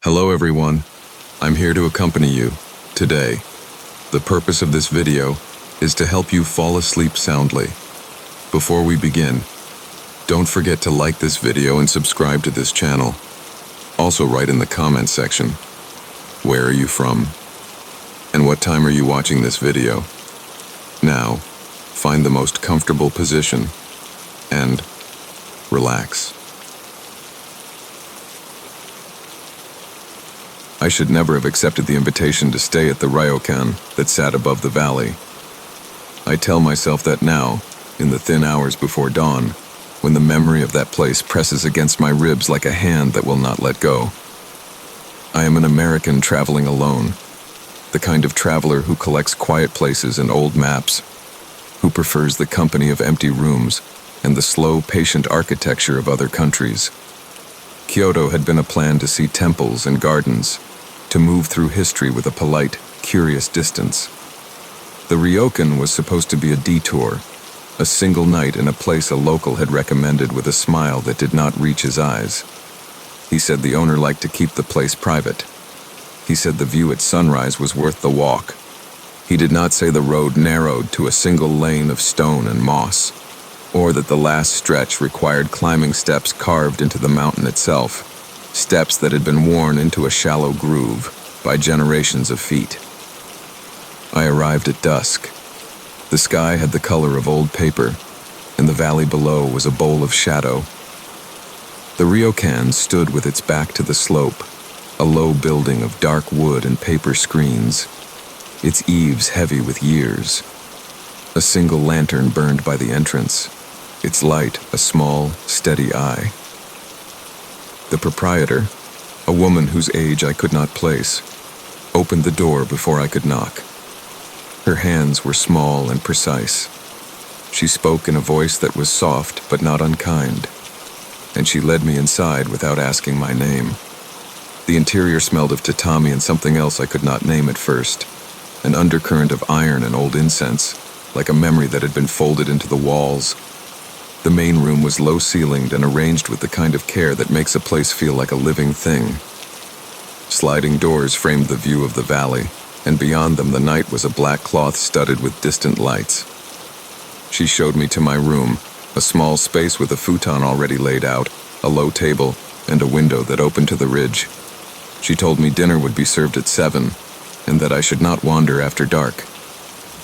Hello everyone, I'm here to accompany you today. The purpose of this video is to help you fall asleep soundly. Before we begin, don't forget to like this video and subscribe to this channel. Also write in the comment section, where are you from? And what time are you watching this video? Now, find the most comfortable position and relax. I should never have accepted the invitation to stay at the ryokan that sat above the valley. I tell myself that now, in the thin hours before dawn, when the memory of that place presses against my ribs like a hand that will not let go. I am an American traveling alone, the kind of traveler who collects quiet places and old maps, who prefers the company of empty rooms and the slow, patient architecture of other countries. Kyoto had been a plan to see temples and gardens, to move through history with a polite, curious distance. The ryokan was supposed to be a detour, a single night in a place a local had recommended with a smile that did not reach his eyes. He said the owner liked to keep the place private. He said the view at sunrise was worth the walk. He did not say the road narrowed to a single lane of stone and moss, or that the last stretch required climbing steps carved into the mountain itself, steps that had been worn into a shallow groove by generations of feet. I arrived at dusk. The sky had the color of old paper, and the valley below was a bowl of shadow. The ryokan stood with its back to the slope, a low building of dark wood and paper screens, its eaves heavy with years. A single lantern burned by the entrance, its light a small, steady eye. The proprietor, a woman whose age I could not place, opened the door before I could knock. Her hands were small and precise. She spoke in a voice that was soft but not unkind, and she led me inside without asking my name. The interior smelled of tatami and something else I could not name at first, an undercurrent of iron and old incense, like a memory that had been folded into the walls. The main room was low-ceilinged and arranged with the kind of care that makes a place feel like a living thing. Sliding doors framed the view of the valley, and beyond them the night was a black cloth studded with distant lights. She showed me to my room, a small space with a futon already laid out, a low table, and a window that opened to the ridge. She told me dinner would be served at 7, and that I should not wander after dark.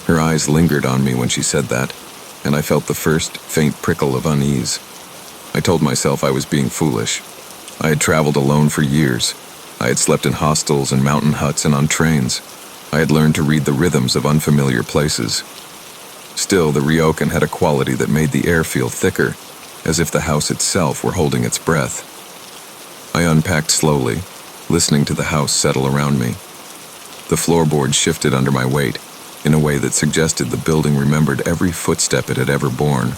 Her eyes lingered on me when she said that, and I felt the first faint prickle of unease. I told myself I was being foolish. I had traveled alone for years. I had slept in hostels and mountain huts and on trains. I had learned to read the rhythms of unfamiliar places. Still, the ryokan had a quality that made the air feel thicker, as if the house itself were holding its breath. I unpacked slowly, listening to the house settle around me. The floorboards shifted under my weight, in a way that suggested the building remembered every footstep it had ever borne.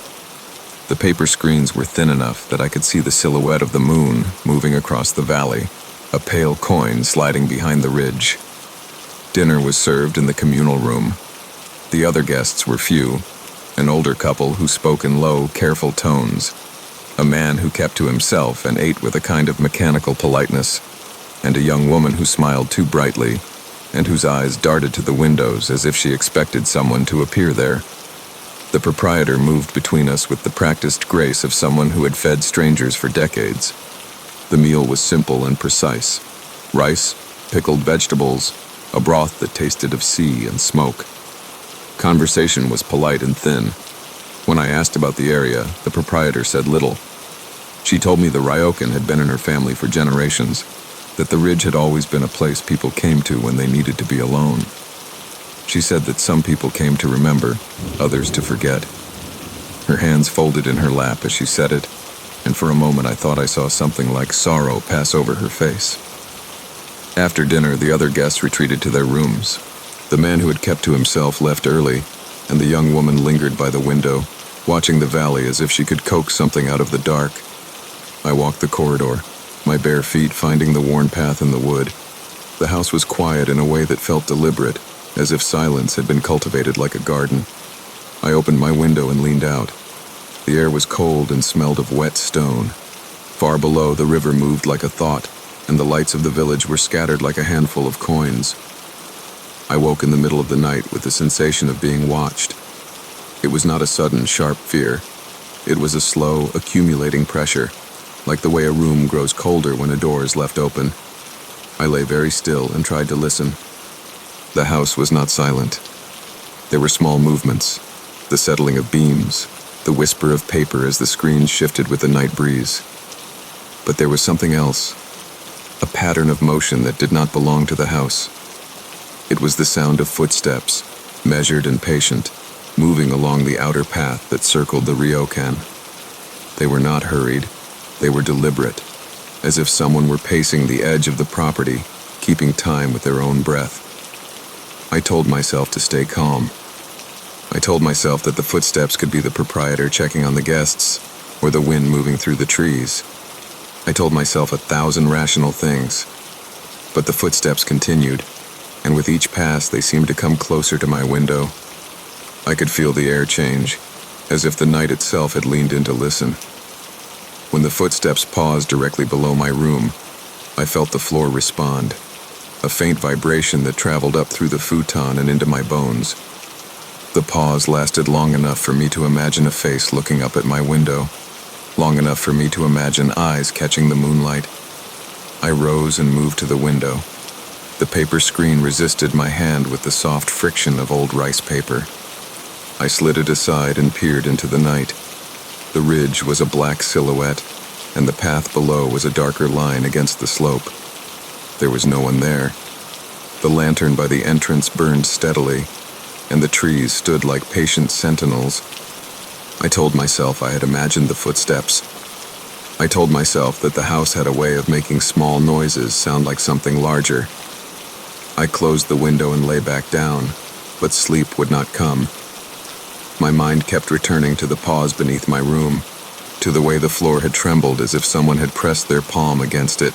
The paper screens were thin enough that I could see the silhouette of the moon moving across the valley, a pale coin sliding behind the ridge. Dinner was served in the communal room. The other guests were few, an older couple who spoke in low, careful tones, a man who kept to himself and ate with a kind of mechanical politeness, and a young woman who smiled too brightly and whose eyes darted to the windows as if she expected someone to appear there. The proprietor moved between us with the practiced grace of someone who had fed strangers for decades. The meal was simple and precise. Rice, pickled vegetables, a broth that tasted of sea and smoke. Conversation was polite and thin. When I asked about the area, the proprietor said little. She told me the ryokan had been in her family for generations, that the ridge had always been a place people came to when they needed to be alone. She said that some people came to remember, others to forget. Her hands folded in her lap as she said it, and for a moment I thought I saw something like sorrow pass over her face. After dinner, the other guests retreated to their rooms. The man who had kept to himself left early, and the young woman lingered by the window, watching the valley as if she could coax something out of the dark. I walked the corridor, my bare feet finding the worn path in the wood. The house was quiet in a way that felt deliberate, as if silence had been cultivated like a garden. I opened my window and leaned out. The air was cold and smelled of wet stone. Far below, the river moved like a thought, and the lights of the village were scattered like a handful of coins. I woke in the middle of the night with the sensation of being watched. It was not a sudden, sharp fear. It was a slow, accumulating pressure, like the way a room grows colder when a door is left open. I lay very still and tried to listen. The house was not silent. There were small movements, the settling of beams, the whisper of paper as the screen shifted with the night breeze. But there was something else, a pattern of motion that did not belong to the house. It was the sound of footsteps, measured and patient, moving along the outer path that circled the ryokan. They were not hurried, they were deliberate, as if someone were pacing the edge of the property, keeping time with their own breath. I told myself to stay calm. I told myself that the footsteps could be the proprietor checking on the guests, or the wind moving through the trees. I told myself 1,000 rational things, but the footsteps continued, and with each pass they seemed to come closer to my window. I could feel the air change, as if the night itself had leaned in to listen. When the footsteps paused directly below my room, I felt the floor respond, a faint vibration that traveled up through the futon and into my bones. The pause lasted long enough for me to imagine a face looking up at my window, long enough for me to imagine eyes catching the moonlight. I rose and moved to the window. The paper screen resisted my hand with the soft friction of old rice paper. I slid it aside and peered into the night. The ridge was a black silhouette, and the path below was a darker line against the slope. There was no one there. The lantern by the entrance burned steadily, and the trees stood like patient sentinels. I told myself I had imagined the footsteps. I told myself that the house had a way of making small noises sound like something larger. I closed the window and lay back down, but sleep would not come. My mind kept returning to the pause beneath my room, to the way the floor had trembled as if someone had pressed their palm against it.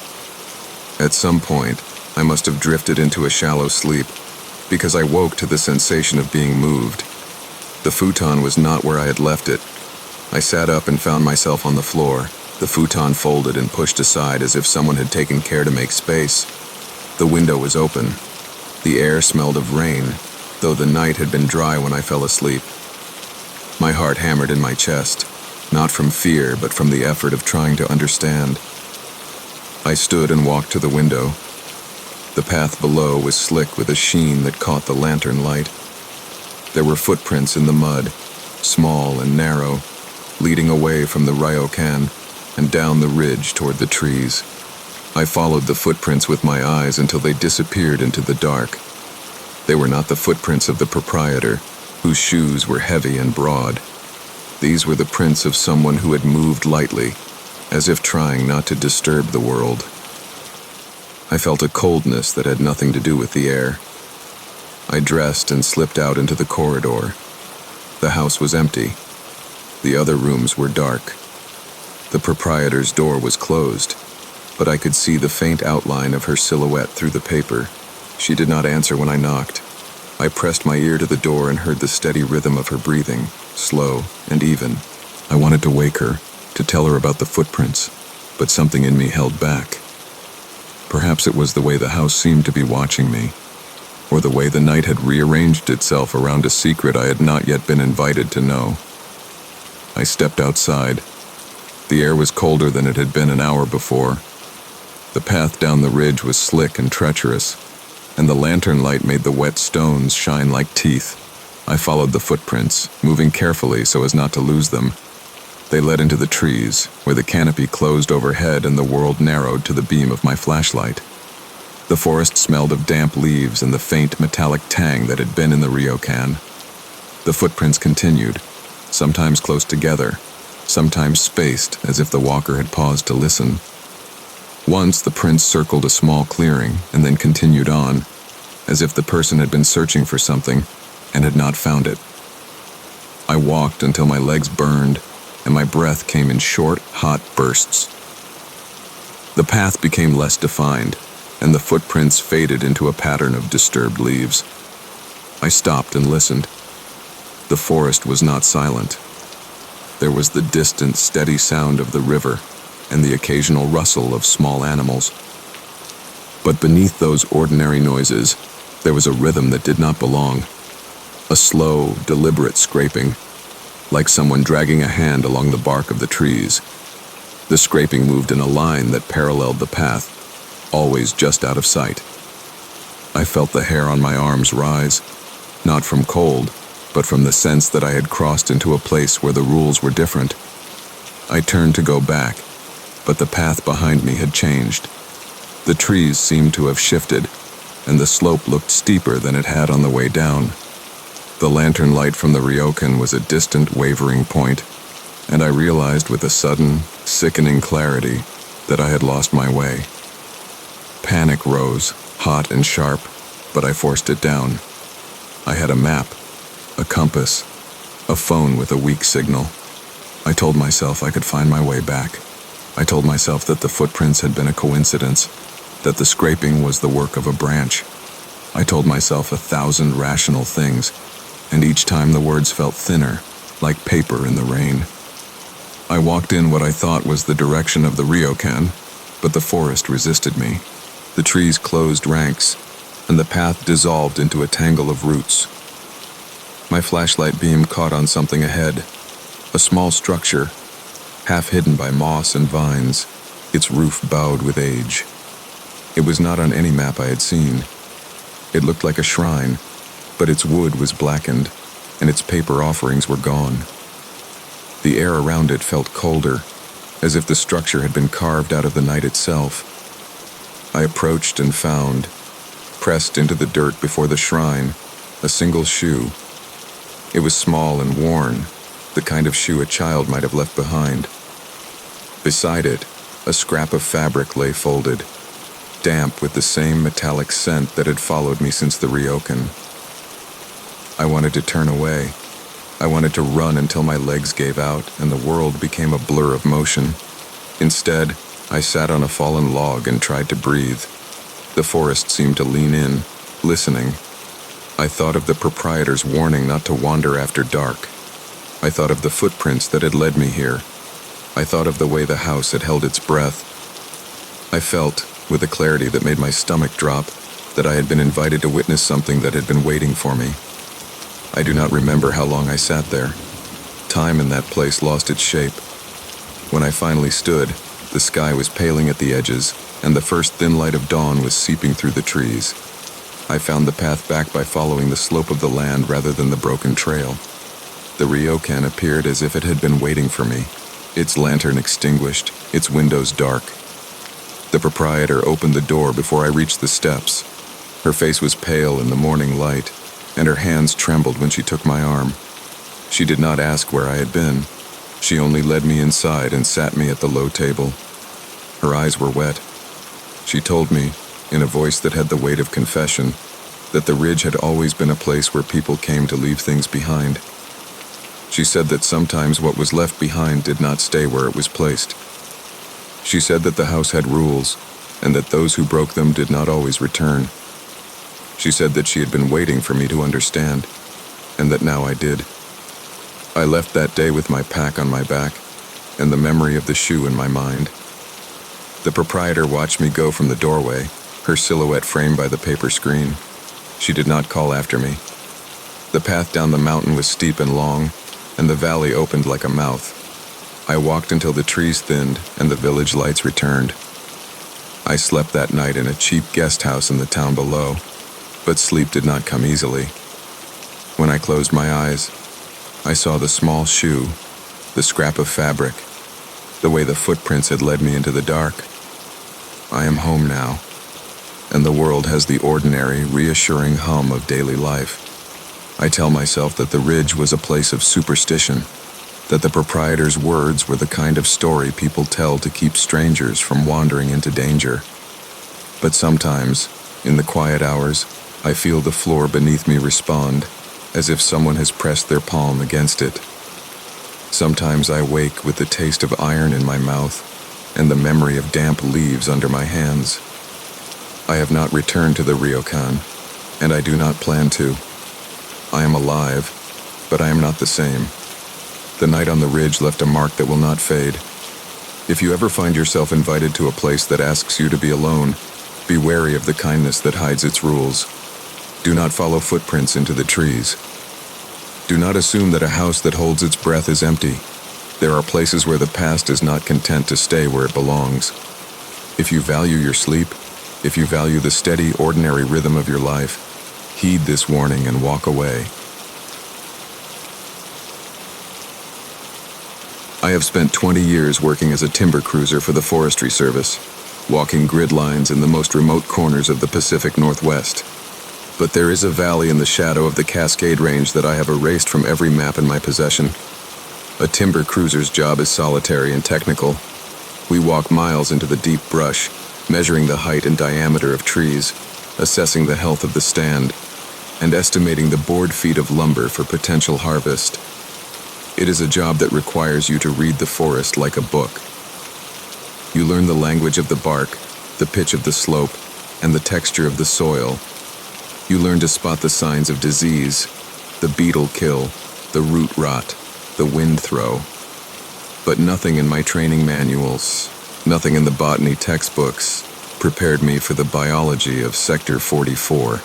At some point, I must have drifted into a shallow sleep, because I woke to the sensation of being moved. The futon was not where I had left it. I sat up and found myself on the floor, the futon folded and pushed aside as if someone had taken care to make space. The window was open. The air smelled of rain, though the night had been dry when I fell asleep. My heart hammered in my chest, not from fear, but from the effort of trying to understand. I stood and walked to the window. The path below was slick with a sheen that caught the lantern light. There were footprints in the mud, small and narrow, leading away from the ryokan and down the ridge toward the trees. I followed the footprints with my eyes until they disappeared into the dark. They were not the footprints of the proprietor, whose shoes were heavy and broad. These were the prints of someone who had moved lightly, as if trying not to disturb the world. I felt a coldness that had nothing to do with the air. I dressed and slipped out into the corridor. The house was empty. The other rooms were dark. The proprietor's door was closed, but I could see the faint outline of her silhouette through the paper. She did not answer when I knocked. I pressed my ear to the door and heard the steady rhythm of her breathing, slow and even. I wanted to wake her, to tell her about the footprints, but something in me held back. Perhaps it was the way the house seemed to be watching me, or the way the night had rearranged itself around a secret I had not yet been invited to know. I stepped outside. The air was colder than it had been an hour before. The path down the ridge was slick and treacherous, and the lantern light made the wet stones shine like teeth. I followed the footprints, moving carefully so as not to lose them. They led into the trees, where the canopy closed overhead and the world narrowed to the beam of my flashlight. The forest smelled of damp leaves and the faint metallic tang that had been in the ryokan. The footprints continued, sometimes close together, sometimes spaced as if the walker had paused to listen. Once the prints circled a small clearing and then continued on, as if the person had been searching for something and had not found it. I walked until my legs burned and my breath came in short, hot bursts. The path became less defined, and the footprints faded into a pattern of disturbed leaves. I stopped and listened. The forest was not silent. There was the distant, steady sound of the river and the occasional rustle of small animals. But beneath those ordinary noises, there was a rhythm that did not belong. A slow, deliberate scraping, like someone dragging a hand along the bark of the trees. The scraping moved in a line that paralleled the path, always just out of sight. I felt the hair on my arms rise, not from cold, but from the sense that I had crossed into a place where the rules were different. I turned to go back, but the path behind me had changed. The trees seemed to have shifted, and the slope looked steeper than it had on the way down. The lantern light from the ryokan was a distant, wavering point, and I realized with a sudden, sickening clarity that I had lost my way. Panic rose, hot and sharp, but I forced it down. I had a map, a compass, a phone with a weak signal. I told myself I could find my way back. I told myself that the footprints had been a coincidence, that the scraping was the work of a branch. I told myself 1,000 rational things, and each time the words felt thinner, like paper in the rain. I walked in what I thought was the direction of the ryokan, but the forest resisted me. The trees closed ranks, and the path dissolved into a tangle of roots. My flashlight beam caught on something ahead, a small structure, half hidden by moss and vines, its roof bowed with age. It was not on any map I had seen. It looked like a shrine, but its wood was blackened, and its paper offerings were gone. The air around it felt colder, as if the structure had been carved out of the night itself. I approached and found, pressed into the dirt before the shrine, a single shoe. It was small and worn, the kind of shoe a child might have left behind. Beside it, a scrap of fabric lay folded, damp with the same metallic scent that had followed me since the ryokan. I wanted to turn away. I wanted to run until my legs gave out and the world became a blur of motion. Instead, I sat on a fallen log and tried to breathe. The forest seemed to lean in, listening. I thought of the proprietor's warning not to wander after dark. I thought of the footprints that had led me here. I thought of the way the house had held its breath. I felt, with a clarity that made my stomach drop, that I had been invited to witness something that had been waiting for me. I do not remember how long I sat there. Time in that place lost its shape. When I finally stood, the sky was paling at the edges, and the first thin light of dawn was seeping through the trees. I found the path back by following the slope of the land rather than the broken trail. The ryokan appeared as if it had been waiting for me, its lantern extinguished, its windows dark. The proprietor opened the door before I reached the steps. Her face was pale in the morning light, and her hands trembled when she took my arm. She did not ask where I had been. She only led me inside and sat me at the low table. Her eyes were wet. She told me, in a voice that had the weight of confession, that the ridge had always been a place where people came to leave things behind. She said that sometimes what was left behind did not stay where it was placed. She said that the house had rules, and that those who broke them did not always return. She said that she had been waiting for me to understand, and that now I did. I left that day with my pack on my back, and the memory of the shoe in my mind. The proprietor watched me go from the doorway, her silhouette framed by the paper screen. She did not call after me. The path down the mountain was steep and long, and the valley opened like a mouth. I walked until the trees thinned and the village lights returned. I slept that night in a cheap guest house in the town below, but sleep did not come easily. When I closed my eyes, I saw the small shoe, the scrap of fabric, the way the footprints had led me into the dark. I am home now, and the world has the ordinary, reassuring hum of daily life. I tell myself that the ridge was a place of superstition, that the proprietor's words were the kind of story people tell to keep strangers from wandering into danger. But sometimes, in the quiet hours, I feel the floor beneath me respond, as if someone has pressed their palm against it. Sometimes I wake with the taste of iron in my mouth and the memory of damp leaves under my hands. I have not returned to the ryokan, and I do not plan to. I am alive, but I am not the same. The night on the ridge left a mark that will not fade. If you ever find yourself invited to a place that asks you to be alone, Be wary of the kindness that hides its rules. Do not follow footprints into the trees. Do not assume that a house that holds its breath is empty. There are places where the past is not content to stay where it belongs. If you value your sleep, if you value the steady, ordinary rhythm of your life, heed this warning and walk away. I have spent 20 years working as a timber cruiser for the Forestry Service, walking grid lines in the most remote corners of the Pacific Northwest. But there is a valley in the shadow of the Cascade Range that I have erased from every map in my possession. A timber cruiser's job is solitary and technical. We walk miles into the deep brush, measuring the height and diameter of trees, assessing the health of the stand, and estimating the board feet of lumber for potential harvest. It is a job that requires you to read the forest like a book. You learn the language of the bark, the pitch of the slope, and the texture of the soil. You learn to spot the signs of disease, the beetle kill, the root rot, the wind throw. But nothing in my training manuals, nothing in the botany textbooks, prepared me for the biology of Sector 44.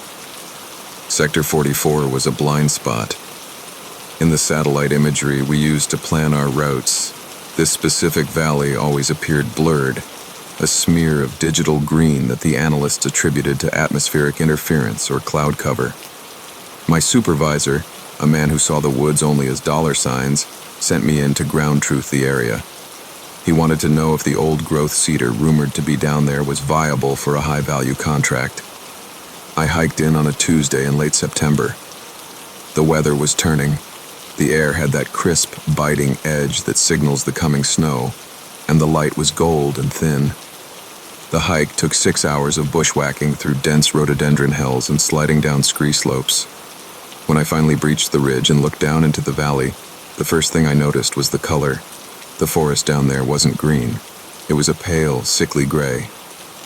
Sector 44 was a blind spot. In the satellite imagery we used to plan our routes, this specific valley always appeared blurred, a smear of digital green that the analysts attributed to atmospheric interference or cloud cover. My supervisor, a man who saw the woods only as dollar signs, sent me in to ground truth the area. He wanted to know if the old-growth cedar rumored to be down there was viable for a high-value contract. I hiked in on a Tuesday in late September. The weather was turning. The air had that crisp, biting edge that signals the coming snow, and the light was gold and thin. The hike took 6 hours of bushwhacking through dense rhododendron hills and sliding down scree slopes. When I finally breached the ridge and looked down into the valley, the first thing I noticed was the color. The forest down there wasn't green. It was a pale, sickly gray.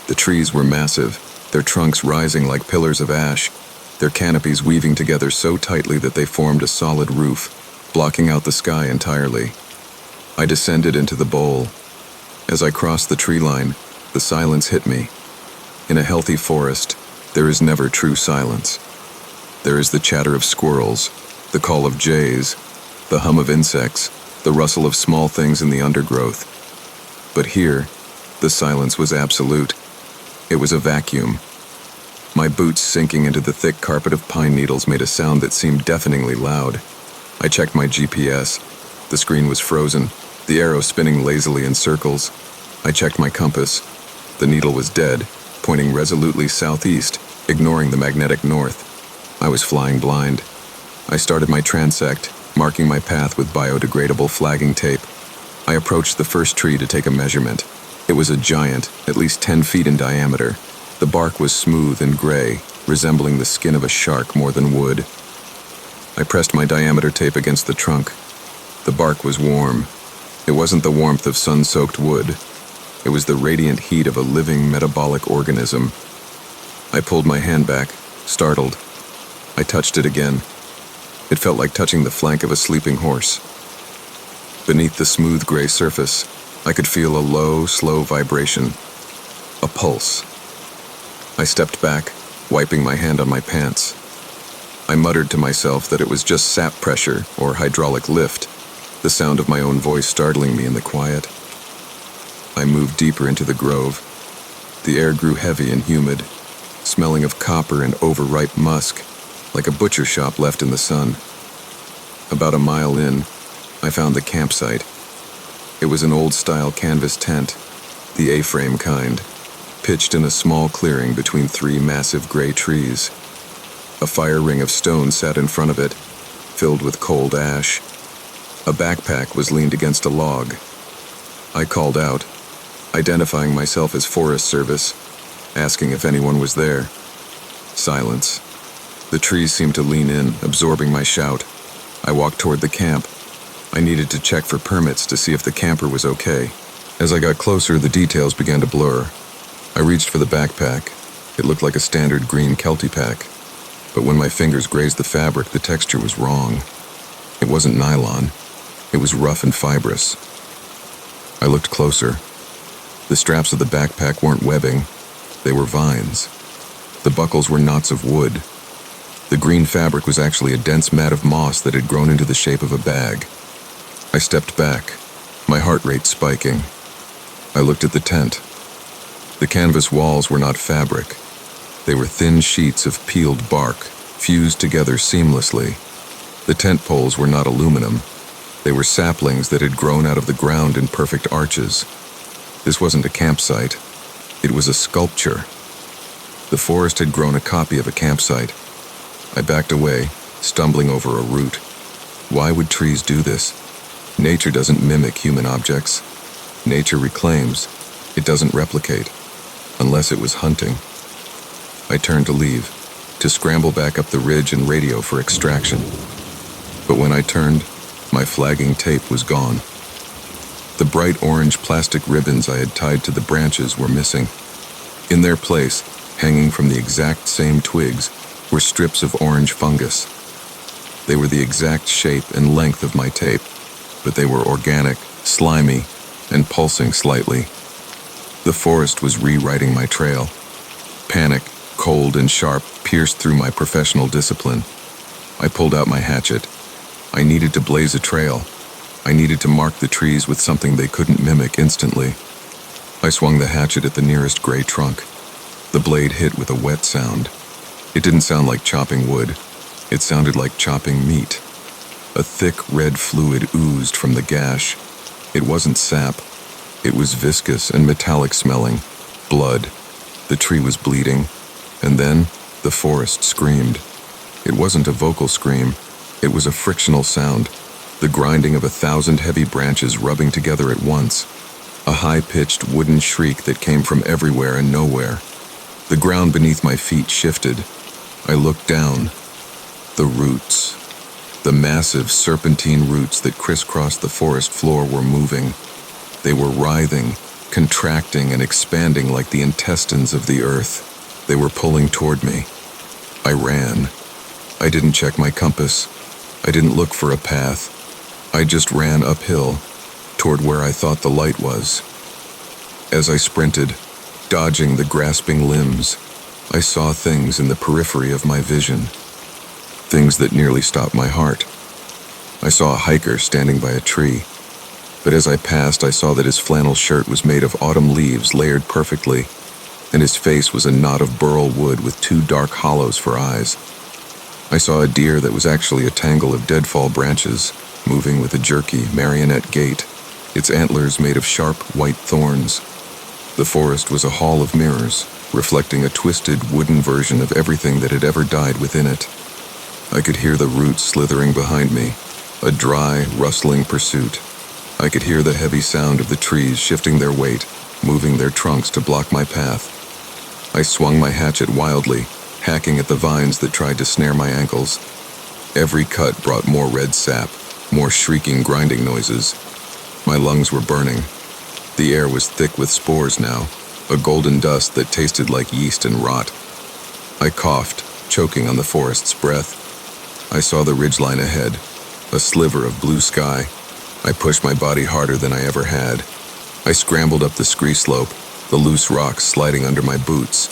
The trees were massive, their trunks rising like pillars of ash, their canopies weaving together so tightly that they formed a solid roof, blocking out the sky entirely. I descended into the bowl. As I crossed the tree line, the silence hit me. In a healthy forest, there is never true silence. There is the chatter of squirrels, the call of jays, the hum of insects, the rustle of small things in the undergrowth. But here, the silence was absolute. It was a vacuum. My boots sinking into the thick carpet of pine needles made a sound that seemed deafeningly loud. I checked my GPS. The screen was frozen, the arrow spinning lazily in circles. I checked my compass. The needle was dead, pointing resolutely southeast, ignoring the magnetic north. I was flying blind. I started my transect, marking my path with biodegradable flagging tape. I approached the first tree to take a measurement. It was a giant, at least 10 feet in diameter. The bark was smooth and gray, resembling the skin of a shark more than wood. I pressed my diameter tape against the trunk. The bark was warm. It wasn't the warmth of sun-soaked wood. It was the radiant heat of a living metabolic organism. I pulled my hand back, startled. I touched it again. It felt like touching the flank of a sleeping horse. Beneath the smooth gray surface, I could feel a low, slow vibration. A pulse. I stepped back, wiping my hand on my pants. I muttered to myself that it was just sap pressure or hydraulic lift, the sound of my own voice startling me in the quiet. I moved deeper into the grove. The air grew heavy and humid, smelling of copper and overripe musk, like a butcher shop left in the sun. About a mile in, I found the campsite. It was an old-style canvas tent, the A-frame kind, pitched in a small clearing between 3 massive gray trees. A fire ring of stone sat in front of it, filled with cold ash. A backpack was leaned against a log. I called out, identifying myself as Forest Service, asking if anyone was there. Silence. The trees seemed to lean in, absorbing my shout. I walked toward the camp. I needed to check for permits to see if the camper was okay. As I got closer, the details began to blur. I reached for the backpack. It looked like a standard green Kelty pack. But when my fingers grazed the fabric, the texture was wrong. It wasn't nylon. It was rough and fibrous. I looked closer. The straps of the backpack weren't webbing. They were vines. The buckles were knots of wood. The green fabric was actually a dense mat of moss that had grown into the shape of a bag. I stepped back, my heart rate spiking. I looked at the tent. The canvas walls were not fabric. They were thin sheets of peeled bark, fused together seamlessly. The tent poles were not aluminum. They were saplings that had grown out of the ground in perfect arches. This wasn't a campsite. It was a sculpture. The forest had grown a copy of a campsite. I backed away, stumbling over a root. Why would trees do this? Nature doesn't mimic human objects. Nature reclaims. It doesn't replicate. Unless it was hunting. I turned to leave, to scramble back up the ridge and radio for extraction. But when I turned, my flagging tape was gone. The bright orange plastic ribbons I had tied to the branches were missing. In their place, hanging from the exact same twigs, were strips of orange fungus. They were the exact shape and length of my tape, but they were organic, slimy, and pulsing slightly. The forest was rewriting my trail. Panic, cold and sharp, pierced through my professional discipline. I pulled out my hatchet. I needed to blaze a trail. I needed to mark the trees with something they couldn't mimic instantly. I swung the hatchet at the nearest gray trunk. The blade hit with a wet sound. It didn't sound like chopping wood. It sounded like chopping meat. A thick red fluid oozed from the gash. It wasn't sap. It was viscous and metallic smelling. Blood. The tree was bleeding. And then, the forest screamed. It wasn't a vocal scream. It was a frictional sound. The grinding of 1,000 heavy branches rubbing together at once. A high-pitched wooden shriek that came from everywhere and nowhere. The ground beneath my feet shifted. I looked down. The roots. The massive serpentine roots that crisscrossed the forest floor were moving. They were writhing, contracting and expanding like the intestines of the earth. They were pulling toward me. I ran. I didn't check my compass. I didn't look for a path. I just ran uphill, toward where I thought the light was. As I sprinted, dodging the grasping limbs, I saw things in the periphery of my vision. Things that nearly stopped my heart. I saw a hiker standing by a tree, but as I passed, I saw that his flannel shirt was made of autumn leaves layered perfectly, and his face was a knot of burl wood with 2 dark hollows for eyes. I saw a deer that was actually a tangle of deadfall branches, moving with a jerky, marionette gait, its antlers made of sharp, white thorns. The forest was a hall of mirrors, reflecting a twisted, wooden version of everything that had ever died within it. I could hear the roots slithering behind me, a dry, rustling pursuit. I could hear the heavy sound of the trees shifting their weight, moving their trunks to block my path. I swung my hatchet wildly, hacking at the vines that tried to snare my ankles. Every cut brought more red sap, more shrieking, grinding noises. My lungs were burning. The air was thick with spores now, a golden dust that tasted like yeast and rot. I coughed, choking on the forest's breath. I saw the ridgeline ahead, a sliver of blue sky. I pushed my body harder than I ever had. I scrambled up the scree slope, the loose rocks sliding under my boots.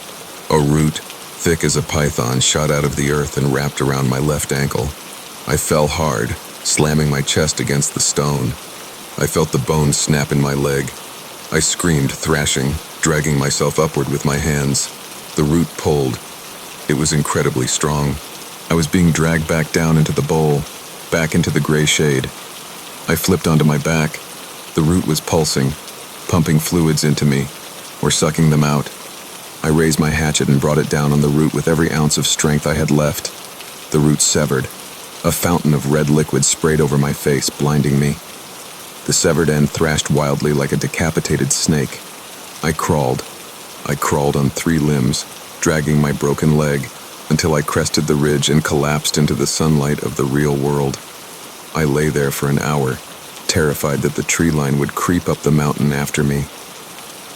A root, thick as a python, shot out of the earth and wrapped around my left ankle. I fell hard, slamming my chest against the stone. I felt the bones snap in my leg. I screamed, thrashing, dragging myself upward with my hands. The root pulled. It was incredibly strong. I was being dragged back down into the bowl, back into the gray shade. I flipped onto my back. The root was pulsing, pumping fluids into me, or sucking them out. I raised my hatchet and brought it down on the root with every ounce of strength I had left. The root severed. A fountain of red liquid sprayed over my face, blinding me. The severed end thrashed wildly like a decapitated snake. I crawled on 3 limbs, dragging my broken leg, until I crested the ridge and collapsed into the sunlight of the real world. I lay there for an hour, terrified that the tree line would creep up the mountain after me.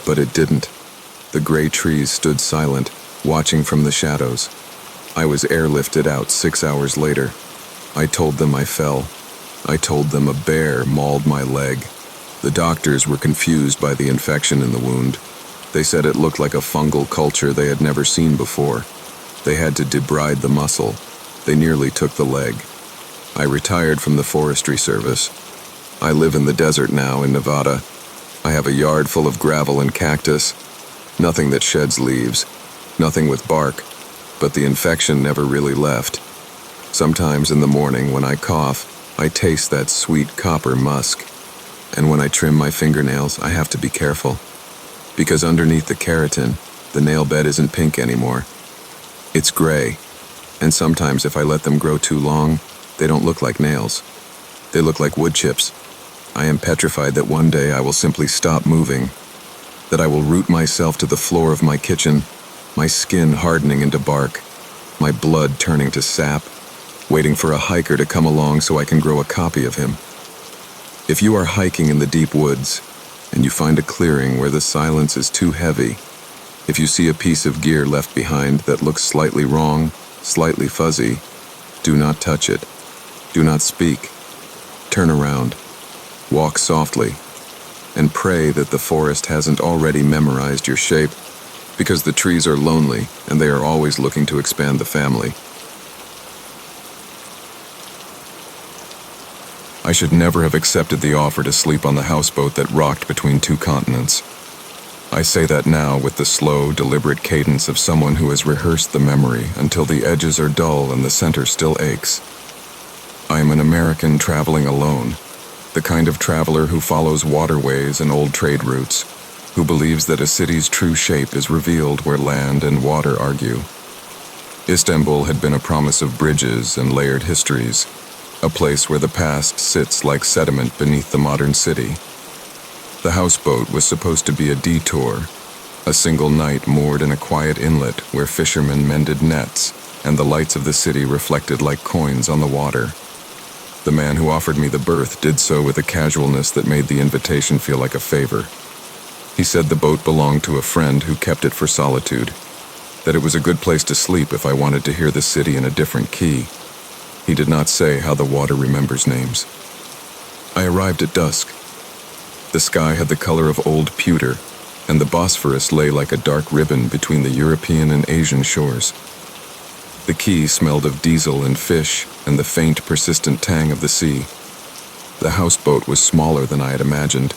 But it didn't. The gray trees stood silent, watching from the shadows. I was airlifted out 6 hours later. I told them I fell. I told them a bear mauled my leg. The doctors were confused by the infection in the wound. They said it looked like a fungal culture they had never seen before. They had to debride the muscle. They nearly took the leg. I retired from the forestry service. I live in the desert now in Nevada. I have a yard full of gravel and cactus. Nothing that sheds leaves. Nothing with bark. But the infection never really left. Sometimes in the morning when I cough, I taste that sweet copper musk. And when I trim my fingernails, I have to be careful. Because underneath the keratin, the nail bed isn't pink anymore. It's gray. And sometimes if I let them grow too long, they don't look like nails. They look like wood chips. I am petrified that one day I will simply stop moving. That I will root myself to the floor of my kitchen, my skin hardening into bark, my blood turning to sap, waiting for a hiker to come along so I can grow a copy of him. If you are hiking in the deep woods, and you find a clearing where the silence is too heavy, if you see a piece of gear left behind that looks slightly wrong, slightly fuzzy, do not touch it. Do not speak. Turn around. Walk softly. And pray that the forest hasn't already memorized your shape, because the trees are lonely and they are always looking to expand the family. I should never have accepted the offer to sleep on the houseboat that rocked between two continents. I say that now with the slow, deliberate cadence of someone who has rehearsed the memory until the edges are dull and the center still aches. I am an American traveling alone, the kind of traveler who follows waterways and old trade routes, who believes that a city's true shape is revealed where land and water argue. Istanbul had been a promise of bridges and layered histories, a place where the past sits like sediment beneath the modern city. The houseboat was supposed to be a detour, a single night moored in a quiet inlet where fishermen mended nets and the lights of the city reflected like coins on the water. The man who offered me the berth did so with a casualness that made the invitation feel like a favor. He said the boat belonged to a friend who kept it for solitude, that it was a good place to sleep if I wanted to hear the city in a different key. He did not say how the water remembers names. I arrived at dusk. The sky had the color of old pewter, and the Bosphorus lay like a dark ribbon between the European and Asian shores. The quay smelled of diesel and fish and the faint, persistent tang of the sea. The houseboat was smaller than I had imagined.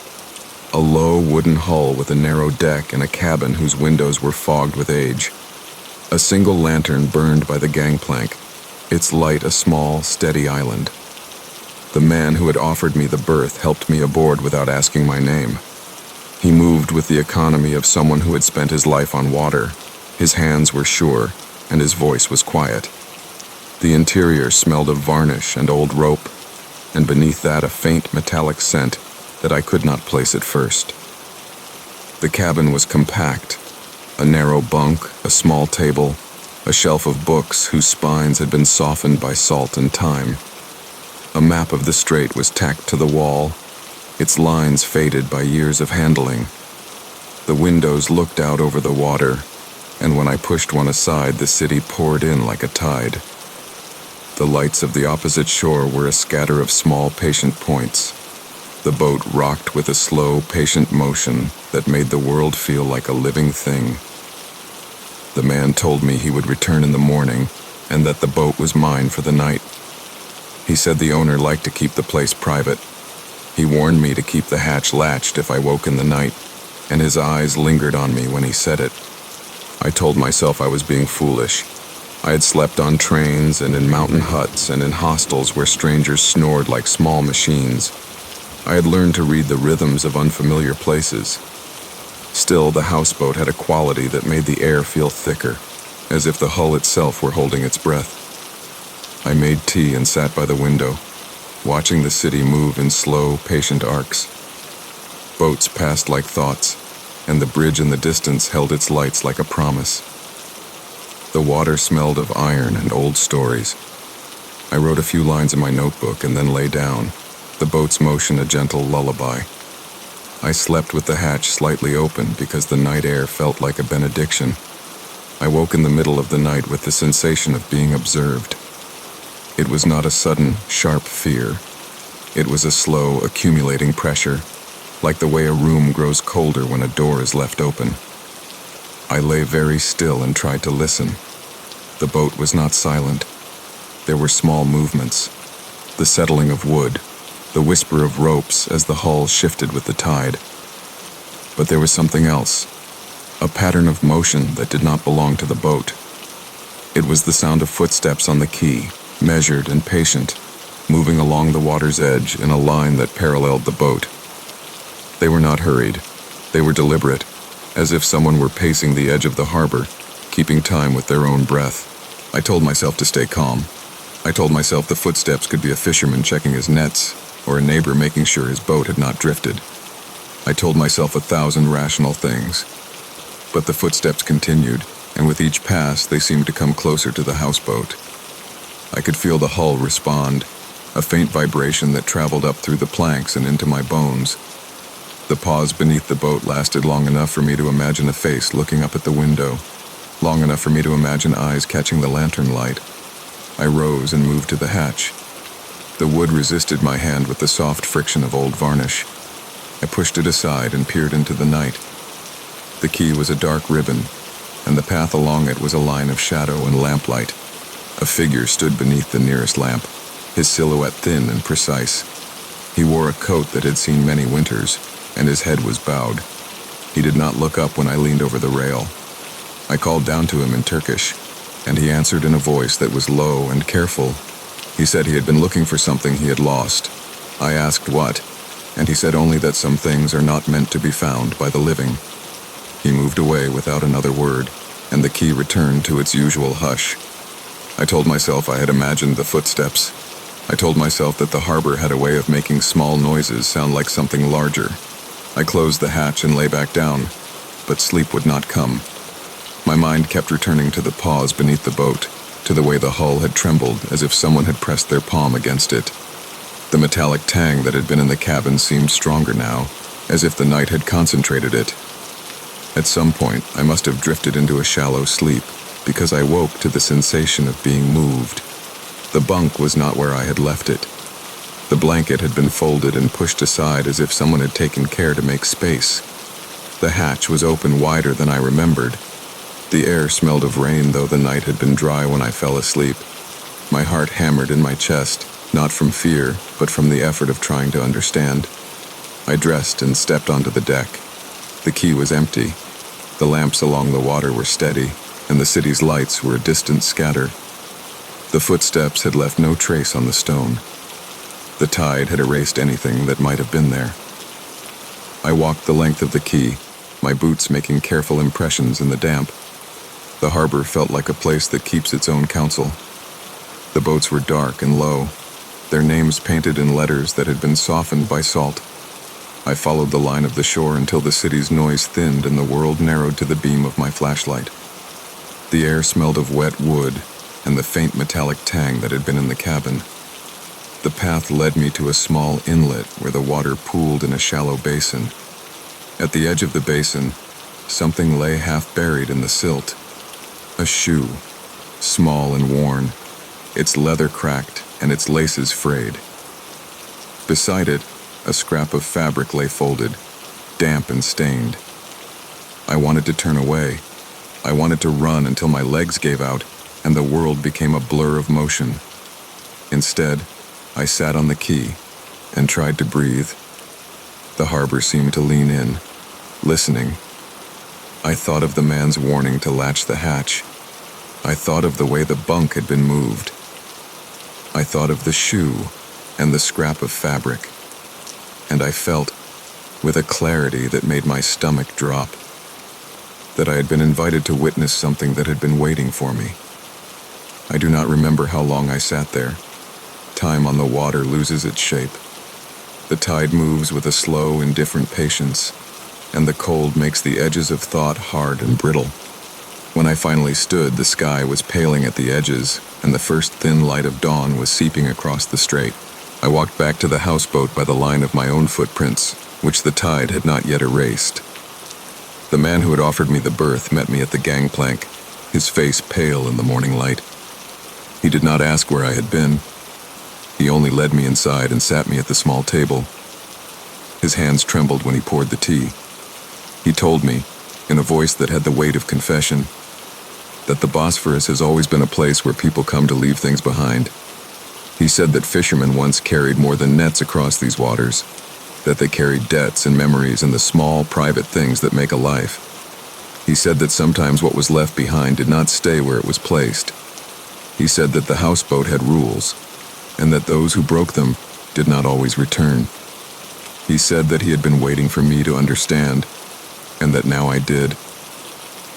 A low wooden hull with a narrow deck and a cabin whose windows were fogged with age. A single lantern burned by the gangplank, its light a small, steady island. The man who had offered me the berth helped me aboard without asking my name. He moved with the economy of someone who had spent his life on water. His hands were sure, and his voice was quiet. The interior smelled of varnish and old rope, and beneath that a faint metallic scent that I could not place at first. The cabin was compact, a narrow bunk, a small table, a shelf of books whose spines had been softened by salt and time. A map of the strait was tacked to the wall, its lines faded by years of handling. The windows looked out over the water, and when I pushed one aside, the city poured in like a tide. The lights of the opposite shore were a scatter of small, patient points. The boat rocked with a slow, patient motion that made the world feel like a living thing. The man told me he would return in the morning, and that the boat was mine for the night. He said the owner liked to keep the place private. He warned me to keep the hatch latched if I woke in the night, and his eyes lingered on me when he said it. I told myself I was being foolish. I had slept on trains and in mountain huts and in hostels where strangers snored like small machines. I had learned to read the rhythms of unfamiliar places. Still, the houseboat had a quality that made the air feel thicker, as if the hull itself were holding its breath. I made tea and sat by the window, watching the city move in slow, patient arcs. Boats passed like thoughts, and the bridge in the distance held its lights like a promise. The water smelled of iron and old stories. I wrote a few lines in my notebook and then lay down, the boat's motion a gentle lullaby. I slept with the hatch slightly open because the night air felt like a benediction. I woke in the middle of the night with the sensation of being observed. It was not a sudden, sharp fear. It was a slow, accumulating pressure, like the way a room grows colder when a door is left open. I lay very still and tried to listen. The boat was not silent. There were small movements, the settling of wood, the whisper of ropes as the hull shifted with the tide. But there was something else, a pattern of motion that did not belong to the boat. It was the sound of footsteps on the quay, measured and patient, moving along the water's edge in a line that paralleled the boat. They were not hurried. They were deliberate, as if someone were pacing the edge of the harbor, keeping time with their own breath. I told myself to stay calm. I told myself the footsteps could be a fisherman checking his nets, or a neighbor making sure his boat had not drifted. I told myself 1,000 rational things. But the footsteps continued, and with each pass they seemed to come closer to the houseboat. I could feel the hull respond, a faint vibration that traveled up through the planks and into my bones. The pause beneath the boat lasted long enough for me to imagine a face looking up at the window, long enough for me to imagine eyes catching the lantern light. I rose and moved to the hatch. The wood resisted my hand with the soft friction of old varnish. I pushed it aside and peered into the night. The quay was a dark ribbon, and the path along it was a line of shadow and lamplight. A figure stood beneath the nearest lamp, his silhouette thin and precise. He wore a coat that had seen many winters, and his head was bowed. He did not look up when I leaned over the rail. I called down to him in Turkish, and he answered in a voice that was low and careful. He said he had been looking for something he had lost. I asked what, and he said only that some things are not meant to be found by the living. He moved away without another word, and the quay returned to its usual hush. I told myself I had imagined the footsteps. I told myself that the harbor had a way of making small noises sound like something larger. I closed the hatch and lay back down, but sleep would not come. My mind kept returning to the pause beneath the boat, to the way the hull had trembled as if someone had pressed their palm against it. The metallic tang that had been in the cabin seemed stronger now, as if the night had concentrated it. At some point, I must have drifted into a shallow sleep, because I woke to the sensation of being moved. The bunk was not where I had left it. The blanket had been folded and pushed aside as if someone had taken care to make space. The hatch was open wider than I remembered. The air smelled of rain, though the night had been dry when I fell asleep. My heart hammered in my chest, not from fear, but from the effort of trying to understand. I dressed and stepped onto the deck. The quay was empty. The lamps along the water were steady, and the city's lights were a distant scatter. The footsteps had left no trace on the stone. The tide had erased anything that might have been there. I walked the length of the quay, my boots making careful impressions in the damp. The harbor felt like a place that keeps its own counsel. The boats were dark and low, their names painted in letters that had been softened by salt. I followed the line of the shore until the city's noise thinned and the world narrowed to the beam of my flashlight. The air smelled of wet wood and the faint metallic tang that had been in the cabin. The path led me to a small inlet where the water pooled in a shallow basin. At the edge of the basin, something lay half buried in the silt. A shoe, small and worn, its leather cracked and its laces frayed. Beside it, a scrap of fabric lay folded, damp and stained. I wanted to turn away. I wanted to run until my legs gave out and the world became a blur of motion. Instead, I sat on the quay and tried to breathe. The harbor seemed to lean in, listening. I thought of the man's warning to latch the hatch. I thought of the way the bunk had been moved. I thought of the shoe and the scrap of fabric. And I felt, with a clarity that made my stomach drop, that I had been invited to witness something that had been waiting for me. I do not remember how long I sat there. Time on the water loses its shape. The tide moves with a slow, indifferent patience, and the cold makes the edges of thought hard and brittle. When I finally stood, the sky was paling at the edges, and the first thin light of dawn was seeping across the strait. I walked back to the houseboat by the line of my own footprints, which the tide had not yet erased. The man who had offered me the berth met me at the gangplank, his face pale in the morning light. He did not ask where I had been. He only led me inside and sat me at the small table. His hands trembled when he poured the tea. He told me, in a voice that had the weight of confession, that the Bosphorus has always been a place where people come to leave things behind. He said that fishermen once carried more than nets across these waters, that they carried debts and memories and the small, private things that make a life. He said that sometimes what was left behind did not stay where it was placed. He said that the houseboat had rules, and that those who broke them did not always return. He said that he had been waiting for me to understand, and that now I did.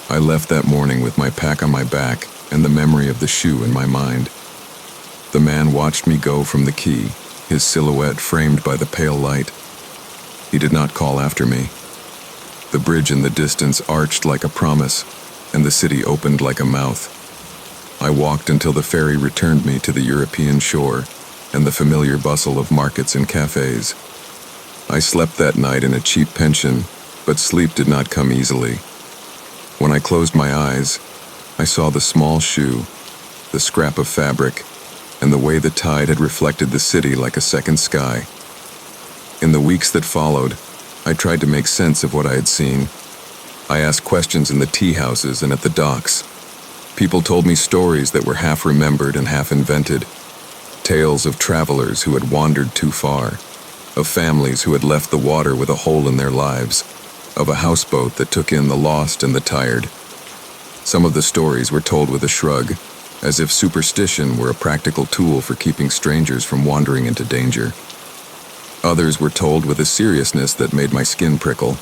I left that morning with my pack on my back and the memory of the shoe in my mind. The man watched me go from the quay, his silhouette framed by the pale light. He did not call after me. The bridge in the distance arched like a promise, and the city opened like a mouth. I walked until the ferry returned me to the European shore and the familiar bustle of markets and cafes. I slept that night in a cheap pension, but sleep did not come easily. When I closed my eyes, I saw the small shoe, the scrap of fabric, and the way the tide had reflected the city like a second sky. In the weeks that followed, I tried to make sense of what I had seen. I asked questions in the tea houses and at the docks. People told me stories that were half remembered and half invented. Tales of travelers who had wandered too far, of families who had left the water with a hole in their lives, of a houseboat that took in the lost and the tired. Some of the stories were told with a shrug, as if superstition were a practical tool for keeping strangers from wandering into danger. Others were told with a seriousness that made my skin prickle.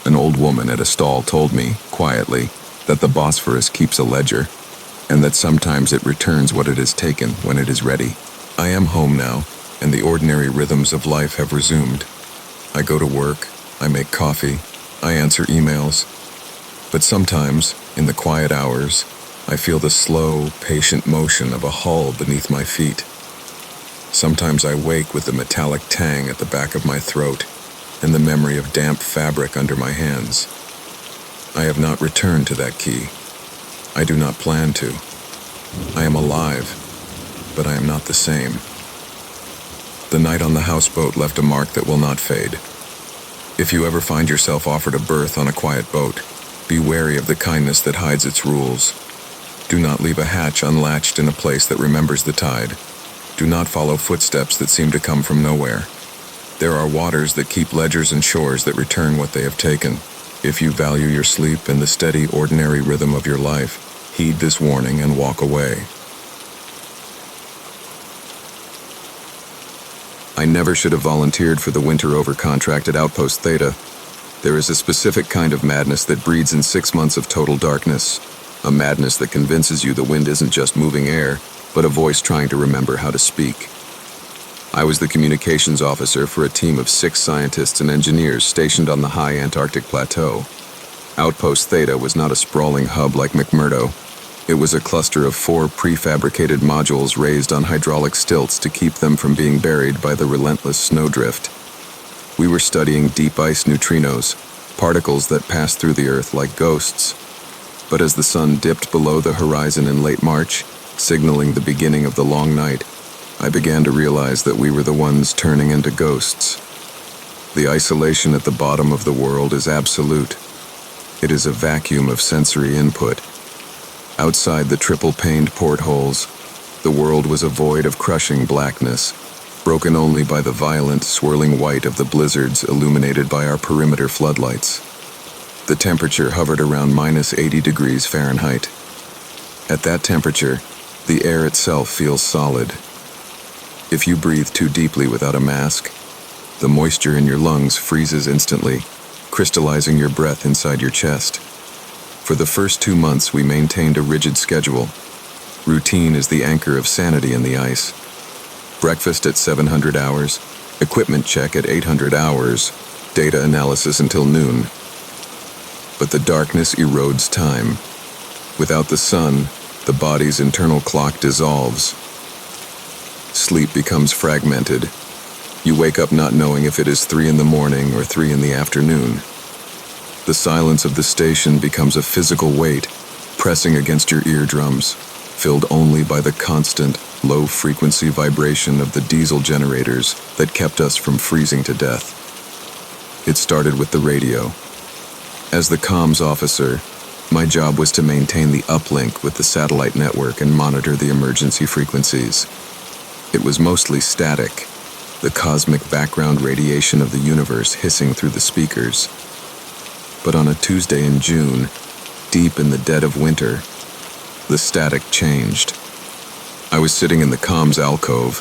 An old woman at a stall told me, quietly, that the Bosphorus keeps a ledger, and that sometimes it returns what it has taken when it is ready. I am home now, and the ordinary rhythms of life have resumed. I go to work, I make coffee, I answer emails. But sometimes, in the quiet hours, I feel the slow, patient motion of a hull beneath my feet. Sometimes I wake with the metallic tang at the back of my throat and the memory of damp fabric under my hands. I have not returned to that quay. I do not plan to. I am alive, but I am not the same. The night on the houseboat left a mark that will not fade. If you ever find yourself offered a berth on a quiet boat, be wary of the kindness that hides its rules. Do not leave a hatch unlatched in a place that remembers the tide. Do not follow footsteps that seem to come from nowhere. There are waters that keep ledgers and shores that return what they have taken. If you value your sleep and the steady, ordinary rhythm of your life, heed this warning and walk away. I never should have volunteered for the winter over contract at Outpost Theta. There is a specific kind of madness that breeds in 6 months of total darkness. A madness that convinces you the wind isn't just moving air, but a voice trying to remember how to speak. I was the communications officer for a team of 6 scientists and engineers stationed on the high Antarctic plateau. Outpost Theta was not a sprawling hub like McMurdo. It was a cluster of 4 prefabricated modules raised on hydraulic stilts to keep them from being buried by the relentless snowdrift. We were studying deep ice neutrinos, particles that pass through the Earth like ghosts. But as the sun dipped below the horizon in late March, signaling the beginning of the long night, I began to realize that we were the ones turning into ghosts. The isolation at the bottom of the world is absolute. It is a vacuum of sensory input. Outside the triple-paned portholes, the world was a void of crushing blackness, broken only by the violent, swirling white of the blizzards illuminated by our perimeter floodlights. The temperature hovered around minus 80 degrees Fahrenheit. At that temperature, the air itself feels solid. If you breathe too deeply without a mask, the moisture in your lungs freezes instantly, crystallizing your breath inside your chest. For the first 2 months, we maintained a rigid schedule. Routine is the anchor of sanity in the ice. Breakfast at 700 hours, equipment check at 800 hours, data analysis until noon. But the darkness erodes time. Without the sun, the body's internal clock dissolves. Sleep becomes fragmented. You wake up not knowing if it is 3 in the morning or 3 in the afternoon. The silence of the station becomes a physical weight, pressing against your eardrums, filled only by the constant, low-frequency vibration of the diesel generators that kept us from freezing to death. It started with the radio. As the comms officer, my job was to maintain the uplink with the satellite network and monitor the emergency frequencies. It was mostly static, the cosmic background radiation of the universe hissing through the speakers. But on a Tuesday in June, deep in the dead of winter, the static changed. I was sitting in the comms alcove,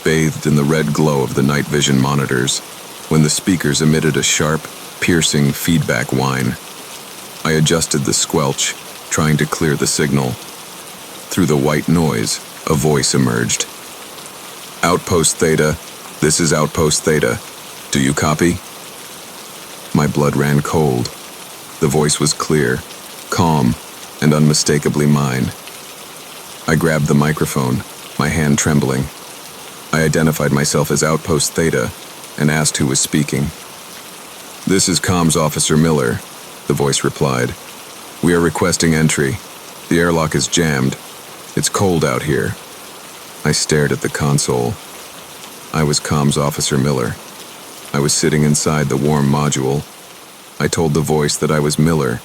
bathed in the red glow of the night vision monitors, when the speakers emitted a sharp, piercing feedback whine. I adjusted the squelch, trying to clear the signal. Through the white noise, a voice emerged. "Outpost Theta, this is Outpost Theta. Do you copy?" My blood ran cold. The voice was clear, calm, and unmistakably mine. I grabbed the microphone, my hand trembling. I identified myself as Outpost Theta and asked who was speaking. "This is Comms Officer Miller," the voice replied. "We are requesting entry. The airlock is jammed. It's cold out here." I stared at the console. I was Comms Officer Miller. I was sitting inside the warm module. I told the voice that I was Miller,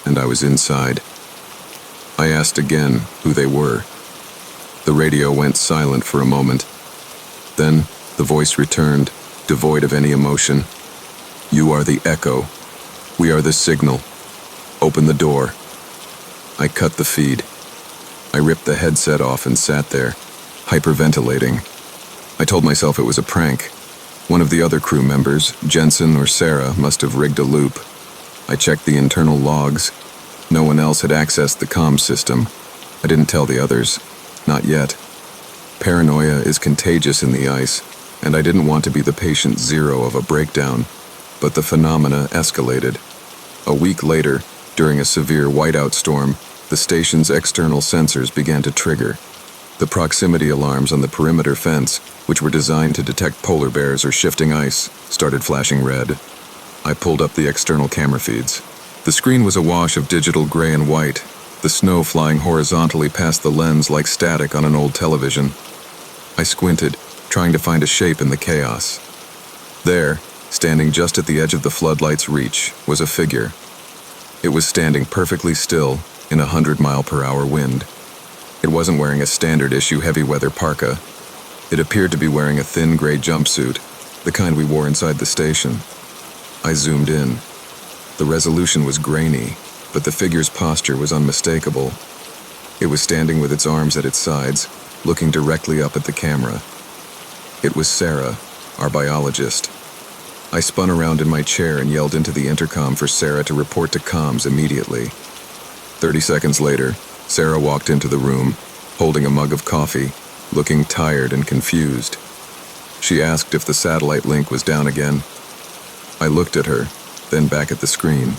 and I was inside. I asked again who they were. The radio went silent for a moment. Then the voice returned, devoid of any emotion. "You are the echo. We are the signal. Open the door." I cut the feed. I ripped the headset off and sat there, hyperventilating. I told myself it was a prank. One of the other crew members, Jensen or Sarah, must have rigged a loop. I checked the internal logs. No one else had accessed the comm system. I didn't tell the others. Not yet. Paranoia is contagious in the ice, and I didn't want to be the patient zero of a breakdown. But the phenomena escalated. A week later, during a severe whiteout storm, the station's external sensors began to trigger. The proximity alarms on the perimeter fence, which were designed to detect polar bears or shifting ice, started flashing red. I pulled up the external camera feeds. The screen was awash of digital gray and white, the snow flying horizontally past the lens like static on an old television. I squinted, trying to find a shape in the chaos. There, standing just at the edge of the floodlight's reach, was a figure. It was standing perfectly still in a 100-mile-per-hour wind. It wasn't wearing a standard-issue heavy-weather parka. It appeared to be wearing a thin gray jumpsuit, the kind we wore inside the station. I zoomed in. The resolution was grainy, but the figure's posture was unmistakable. It was standing with its arms at its sides, looking directly up at the camera. It was Sarah, our biologist. I spun around in my chair and yelled into the intercom for Sarah to report to comms immediately. 30 seconds later, Sarah walked into the room, holding a mug of coffee, looking tired and confused. She asked if the satellite link was down again. I looked at her, then back at the screen.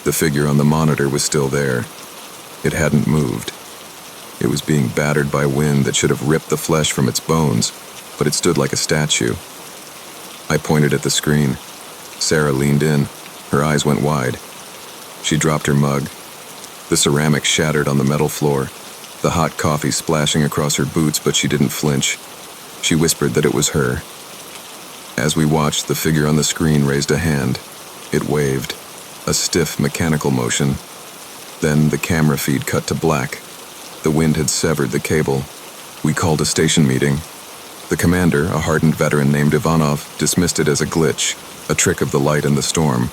The figure on the monitor was still there. It hadn't moved. It was being battered by wind that should have ripped the flesh from its bones, but it stood like a statue. I pointed at the screen. Sarah leaned in. Her eyes went wide. She dropped her mug. The ceramic shattered on the metal floor, the hot coffee splashing across her boots, but she didn't flinch. She whispered that it was her. As we watched, the figure on the screen raised a hand. It waved, a stiff mechanical motion. Then the camera feed cut to black. The wind had severed the cable. We called a station meeting. The commander, a hardened veteran named Ivanov, dismissed it as a glitch, a trick of the light and the storm.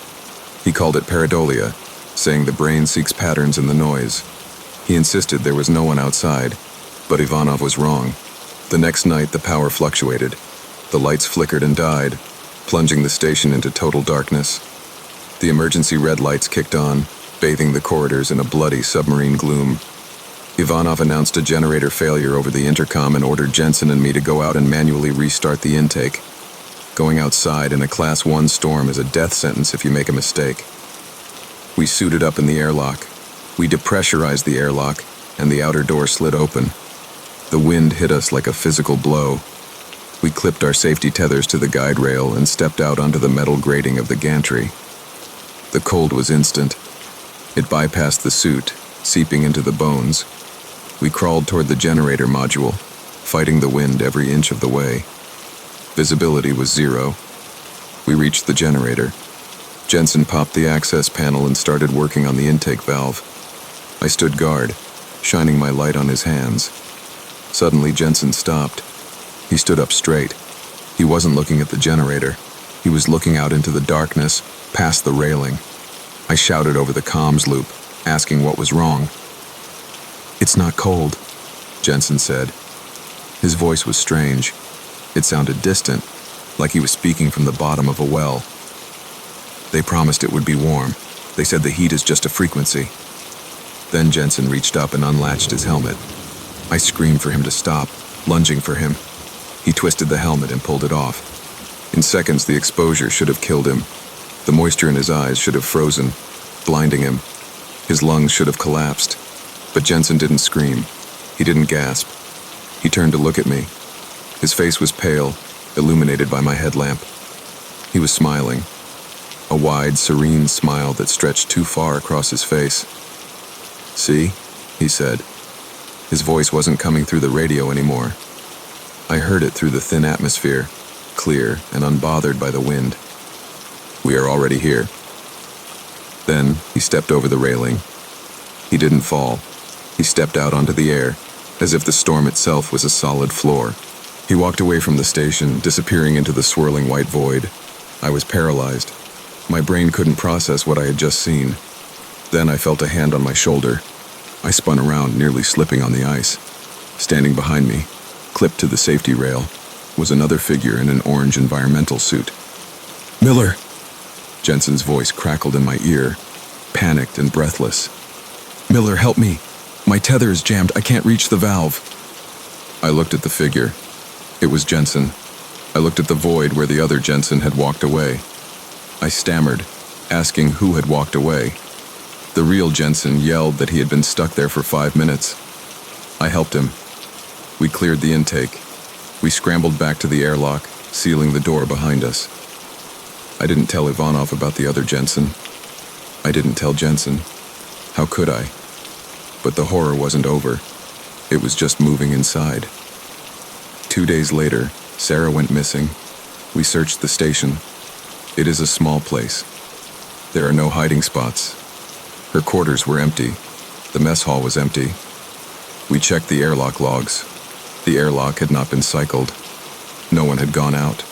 He called it pareidolia, saying the brain seeks patterns in the noise. He insisted there was no one outside, but Ivanov was wrong. The next night, the power fluctuated. The lights flickered and died, plunging the station into total darkness. The emergency red lights kicked on, bathing the corridors in a bloody submarine gloom. Ivanov announced a generator failure over the intercom and ordered Jensen and me to go out and manually restart the intake. Going outside in a Class 1 storm is a death sentence if you make a mistake. We suited up in the airlock. We depressurized the airlock, and the outer door slid open. The wind hit us like a physical blow. We clipped our safety tethers to the guide rail and stepped out onto the metal grating of the gantry. The cold was instant. It bypassed the suit, seeping into the bones. We crawled toward the generator module, fighting the wind every inch of the way. Visibility was 0. We reached the generator. Jensen popped the access panel and started working on the intake valve. I stood guard, shining my light on his hands. Suddenly, Jensen stopped. He stood up straight. He wasn't looking at the generator. He was looking out into the darkness, past the railing. I shouted over the comms loop, asking what was wrong. "It's not cold," Jensen said. His voice was strange. It sounded distant, like he was speaking from the bottom of a well. "They promised it would be warm. They said the heat is just a frequency." Then Jensen reached up and unlatched his helmet. I screamed for him to stop, lunging for him. He twisted the helmet and pulled it off. In seconds, the exposure should have killed him. The moisture in his eyes should have frozen, blinding him. His lungs should have collapsed. But Jensen didn't scream. He didn't gasp. He turned to look at me. His face was pale, illuminated by my headlamp. He was smiling. A wide, serene smile that stretched too far across his face. "See?" he said. His voice wasn't coming through the radio anymore. I heard it through the thin atmosphere, clear and unbothered by the wind. "We are already here." Then he stepped over the railing. He didn't fall. He stepped out onto the air, as if the storm itself was a solid floor. He walked away from the station, disappearing into the swirling white void. I was paralyzed. My brain couldn't process what I had just seen. Then I felt a hand on my shoulder. I spun around, nearly slipping on the ice. Standing behind me, clipped to the safety rail, was another figure in an orange environmental suit. "Miller!" Jensen's voice crackled in my ear, panicked and breathless. "Miller, help me! My tether is jammed. I can't reach the valve." I looked at the figure. It was Jensen. I looked at the void where the other Jensen had walked away. I stammered, asking who had walked away. The real Jensen yelled that he had been stuck there for 5 minutes. I helped him. We cleared the intake. We scrambled back to the airlock, sealing the door behind us. I didn't tell Ivanov about the other Jensen. I didn't tell Jensen. How could I? But the horror wasn't over. It was just moving inside. 2 days later, Sarah went missing. We searched the station. It is a small place. There are no hiding spots. Her quarters were empty. The mess hall was empty. We checked the airlock logs. The airlock had not been cycled. No one had gone out.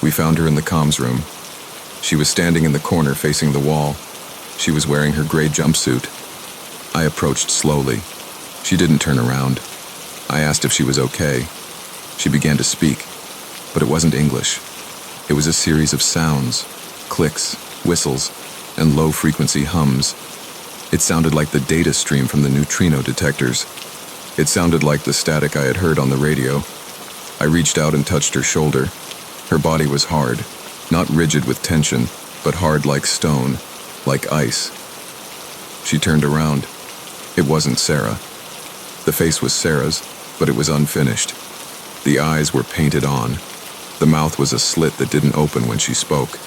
We found her in the comms room. She was standing in the corner facing the wall. She was wearing her gray jumpsuit. I approached slowly. She didn't turn around. I asked if she was okay. She began to speak, but it wasn't English. It was a series of sounds, clicks, whistles, and low-frequency hums. It sounded like the data stream from the neutrino detectors. It sounded like the static I had heard on the radio. I reached out and touched her shoulder. Her body was hard, not rigid with tension, but hard like stone, like ice. She turned around. It wasn't Sarah. The face was Sarah's, but it was unfinished. The eyes were painted on. The mouth was a slit that didn't open when she spoke.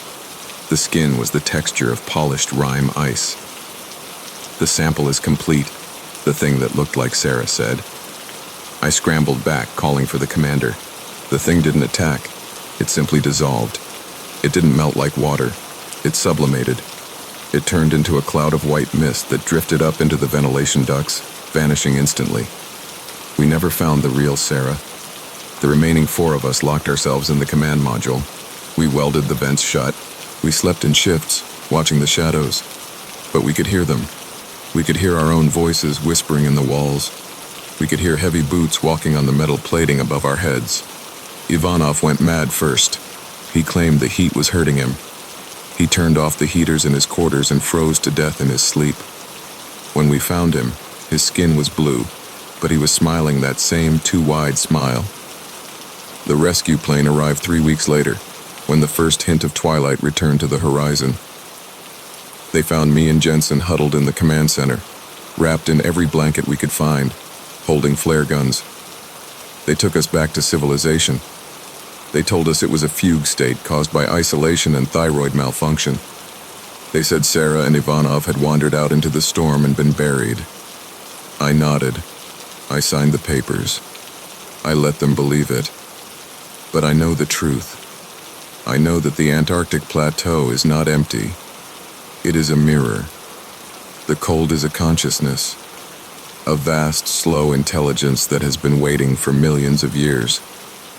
The skin was the texture of polished rime ice. "The sample is complete," the thing that looked like Sarah said. I scrambled back, calling for the commander. The thing didn't attack. It simply dissolved. It didn't melt like water. It sublimated. It turned into a cloud of white mist that drifted up into the ventilation ducts, vanishing instantly. We never found the real Sarah. The remaining 4 of us locked ourselves in the command module. We welded the vents shut. We slept in shifts, watching the shadows. But we could hear them. We could hear our own voices whispering in the walls. We could hear heavy boots walking on the metal plating above our heads. Ivanov went mad first. He claimed the heat was hurting him. He turned off the heaters in his quarters and froze to death in his sleep. When we found him, his skin was blue, but he was smiling that same too-wide smile. The rescue plane arrived 3 weeks later, when the first hint of twilight returned to the horizon. They found me and Jensen huddled in the command center, wrapped in every blanket we could find, holding flare guns. They took us back to civilization. They told us it was a fugue state caused by isolation and thyroid malfunction. They said Sarah and Ivanov had wandered out into the storm and been buried. I nodded. I signed the papers. I let them believe it. But I know the truth. I know that the Antarctic plateau is not empty. It is a mirror. The cold is a consciousness, a vast, slow intelligence that has been waiting for millions of years.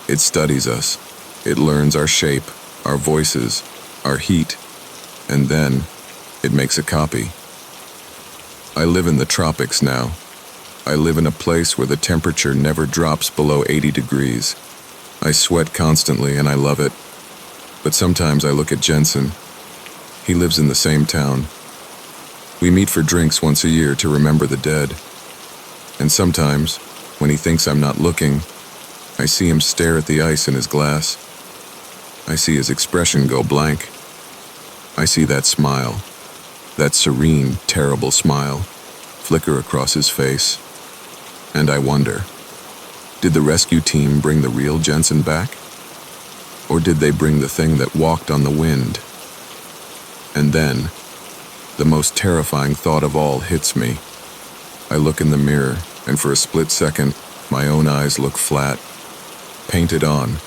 It studies us. It learns our shape, our voices, our heat, and then it makes a copy. I live in the tropics now. I live in a place where the temperature never drops below 80 degrees. I sweat constantly and I love it. But sometimes I look at Jensen. He lives in the same town. We meet for drinks once a year to remember the dead. And sometimes, when he thinks I'm not looking, I see him stare at the ice in his glass. I see his expression go blank. I see that smile, that serene, terrible smile, flicker across his face. And I wonder, did the rescue team bring the real Jensen back? Or did they bring the thing that walked on the wind? And then, the most terrifying thought of all hits me. I look in the mirror, and for a split second, my own eyes look flat, painted on.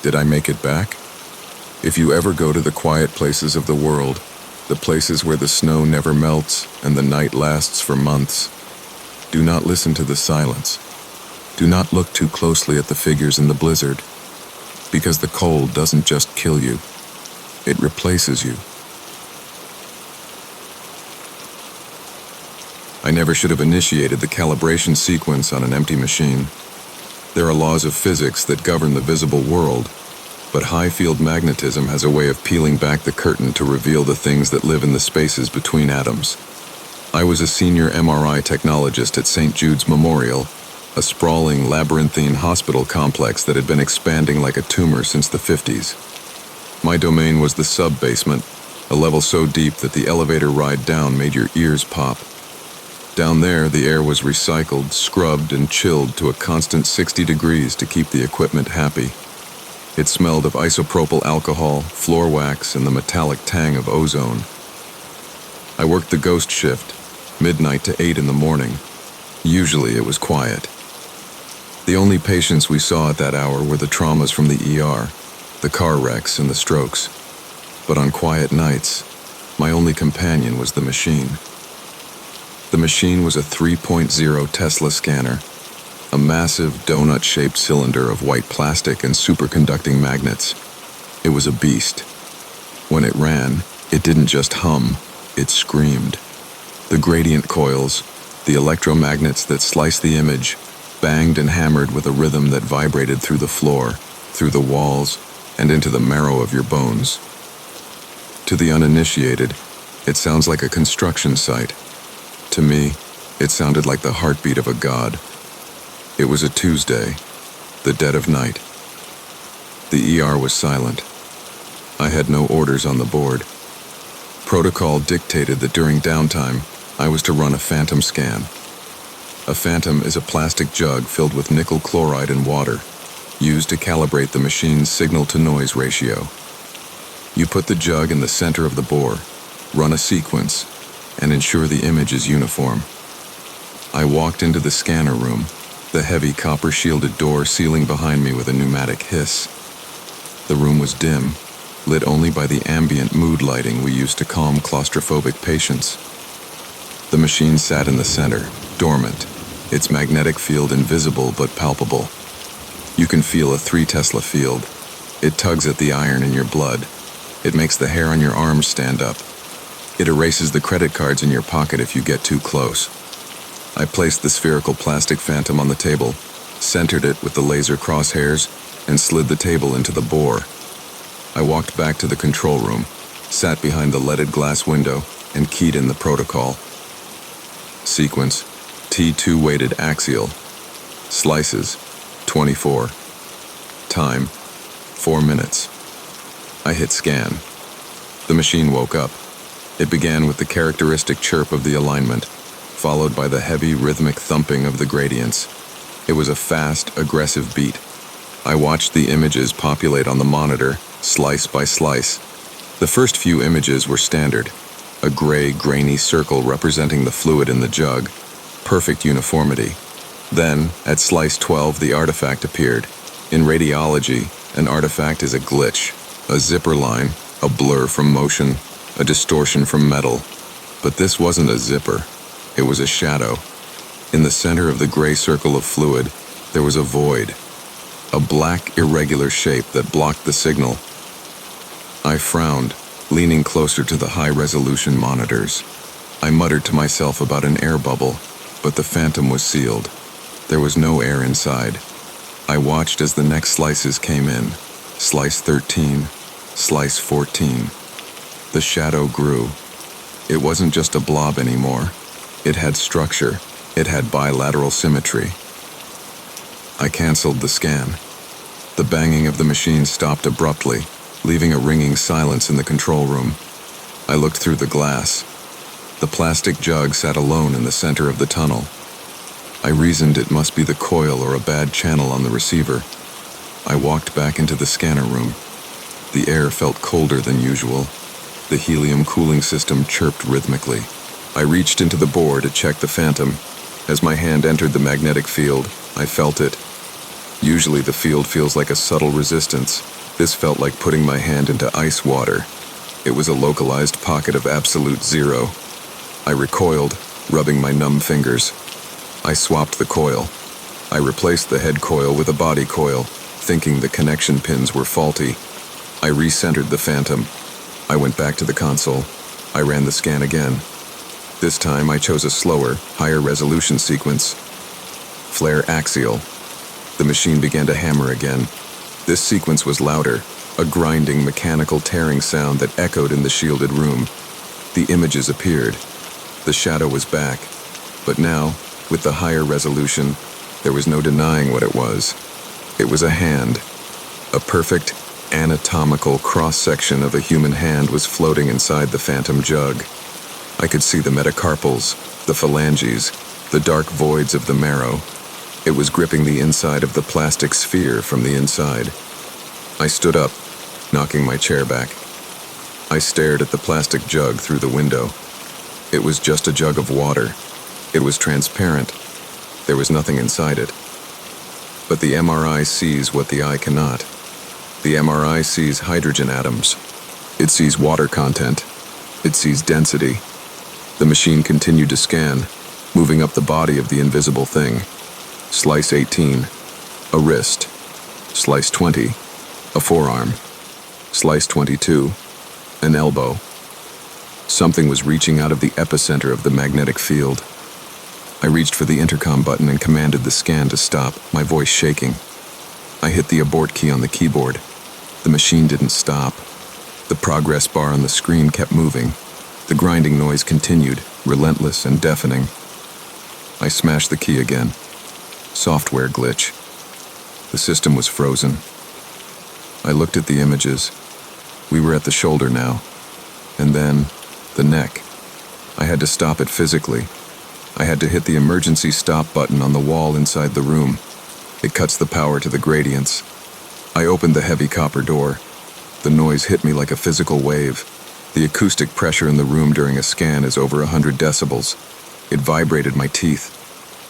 Did I make it back? If you ever go to the quiet places of the world, the places where the snow never melts and the night lasts for months, do not listen to the silence. Do not look too closely at the figures in the blizzard, because the cold doesn't just kill you, it replaces you. I never should have initiated the calibration sequence on an empty machine. There are laws of physics that govern the visible world, but high-field magnetism has a way of peeling back the curtain to reveal the things that live in the spaces between atoms. I was a senior MRI technologist at St. Jude's Memorial, a sprawling, labyrinthine hospital complex that had been expanding like a tumor since the 50s. My domain was the sub-basement, a level so deep that the elevator ride down made your ears pop. Down there, the air was recycled, scrubbed, and chilled to a constant 60 degrees to keep the equipment happy. It smelled of isopropyl alcohol, floor wax, and the metallic tang of ozone. I worked the ghost shift, midnight to 8 in the morning. Usually it was quiet. The only patients we saw at that hour were the traumas from the ER, the car wrecks, and the strokes. But on quiet nights, my only companion was the machine. The machine was a 3.0 Tesla scanner, a massive donut-shaped cylinder of white plastic and superconducting magnets. It was a beast. When it ran, it didn't just hum, it screamed. The gradient coils, the electromagnets that sliced the image, banged and hammered with a rhythm that vibrated through the floor, through the walls, and into the marrow of your bones. To the uninitiated, it sounds like a construction site. To me, it sounded like the heartbeat of a god. It was a Tuesday, the dead of night. The ER was silent. I had no orders on the board. Protocol dictated that during downtime, I was to run a phantom scan. A phantom is a plastic jug filled with nickel chloride and water, used to calibrate the machine's signal-to-noise ratio. You put the jug in the center of the bore, run a sequence, and ensure the image is uniform. I walked into the scanner room, the heavy copper-shielded door sealing behind me with a pneumatic hiss. The room was dim, lit only by the ambient mood lighting we used to calm claustrophobic patients. The machine sat in the center, dormant, its magnetic field invisible but palpable. You can feel a 3 Tesla field. It tugs at the iron in your blood. It makes the hair on your arms stand up. It erases the credit cards in your pocket if you get too close. I placed the spherical plastic phantom on the table, centered it with the laser crosshairs, and slid the table into the bore. I walked back to the control room, sat behind the leaded glass window, and keyed in the protocol. Sequence, T2 weighted axial. Slices, 24. Time, 4 minutes. I hit scan. The machine woke up. It began with the characteristic chirp of the alignment, followed by the heavy rhythmic thumping of the gradients. It was a fast, aggressive beat. I watched the images populate on the monitor, slice by slice. The first few images were standard. A gray, grainy circle representing the fluid in the jug. Perfect uniformity. Then, at slice 12, the artifact appeared. In radiology, an artifact is a glitch, A zipper line, a blur from motion, a distortion from metal. But this wasn't a zipper. It was a shadow. In the center of the gray circle of fluid, there was a void. A black, irregular shape that blocked the signal. I frowned, leaning closer to the high-resolution monitors. I muttered to myself about an air bubble, but the phantom was sealed. There was no air inside. I watched as the next slices came in. Slice 13, slice 14. The shadow grew. It wasn't just a blob anymore. It had structure. It had bilateral symmetry. I canceled the scan. The banging of the machine stopped abruptly, leaving a ringing silence in the control room. I looked through the glass. The plastic jug sat alone in the center of the tunnel. I reasoned it must be the coil or a bad channel on the receiver. I walked back into the scanner room. The air felt colder than usual. The helium cooling system chirped rhythmically. I reached into the bore to check the phantom. As my hand entered the magnetic field, I felt it. Usually the field feels like a subtle resistance. This felt like putting my hand into ice water. It was a localized pocket of absolute zero. I recoiled, rubbing my numb fingers. I swapped the coil. I replaced the head coil with a body coil, thinking the connection pins were faulty. I recentered the phantom. I went back to the console. I ran the scan again. This time I chose a slower, higher resolution sequence. Flare axial. The machine began to hammer again. This sequence was louder, a grinding, mechanical tearing sound that echoed in the shielded room. The images appeared. The shadow was back. But now, with the higher resolution, there was no denying what it was. It was a hand. A perfect, anatomical cross-section of a human hand was floating inside the phantom jug. I could see the metacarpals, the phalanges, the dark voids of the marrow. It was gripping the inside of the plastic sphere from the inside. I stood up, knocking my chair back. I stared at the plastic jug through the window. It was just a jug of water. It was transparent. There was nothing inside it. But the MRI sees what the eye cannot. The MRI sees hydrogen atoms. It sees water content. It sees density. The machine continued to scan, moving up the body of the invisible thing. Slice 18, a wrist. Slice 20, a forearm. Slice 22, an elbow. Something was reaching out of the epicenter of the magnetic field. I reached for the intercom button and commanded the scan to stop, my voice shaking. I hit the abort key on the keyboard. The machine didn't stop. The progress bar on the screen kept moving. The grinding noise continued, relentless and deafening. I smashed the key again. Software glitch. The system was frozen. I looked at the images. We were at the shoulder now. And then, the neck. I had to stop it physically. I had to hit the emergency stop button on the wall inside the room. It cuts the power to the gradients. I opened the heavy copper door. The noise hit me like a physical wave. The acoustic pressure in the room during a scan is over 100 decibels. It vibrated my teeth.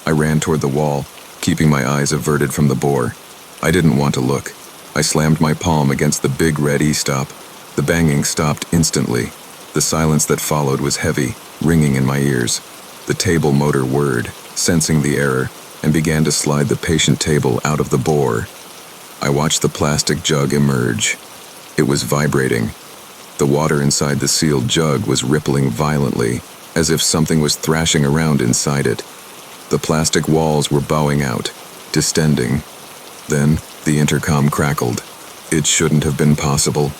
I ran toward the wall, keeping my eyes averted from the bore. I didn't want to look. I slammed my palm against the big red E-stop. The banging stopped instantly. The silence that followed was heavy, ringing in my ears. The table motor whirred, sensing the error, and began to slide the patient table out of the bore. I watched the plastic jug emerge. It was vibrating. The water inside the sealed jug was rippling violently, as if something was thrashing around inside it. The plastic walls were bowing out, distending. Then, the intercom crackled. It shouldn't have been possible.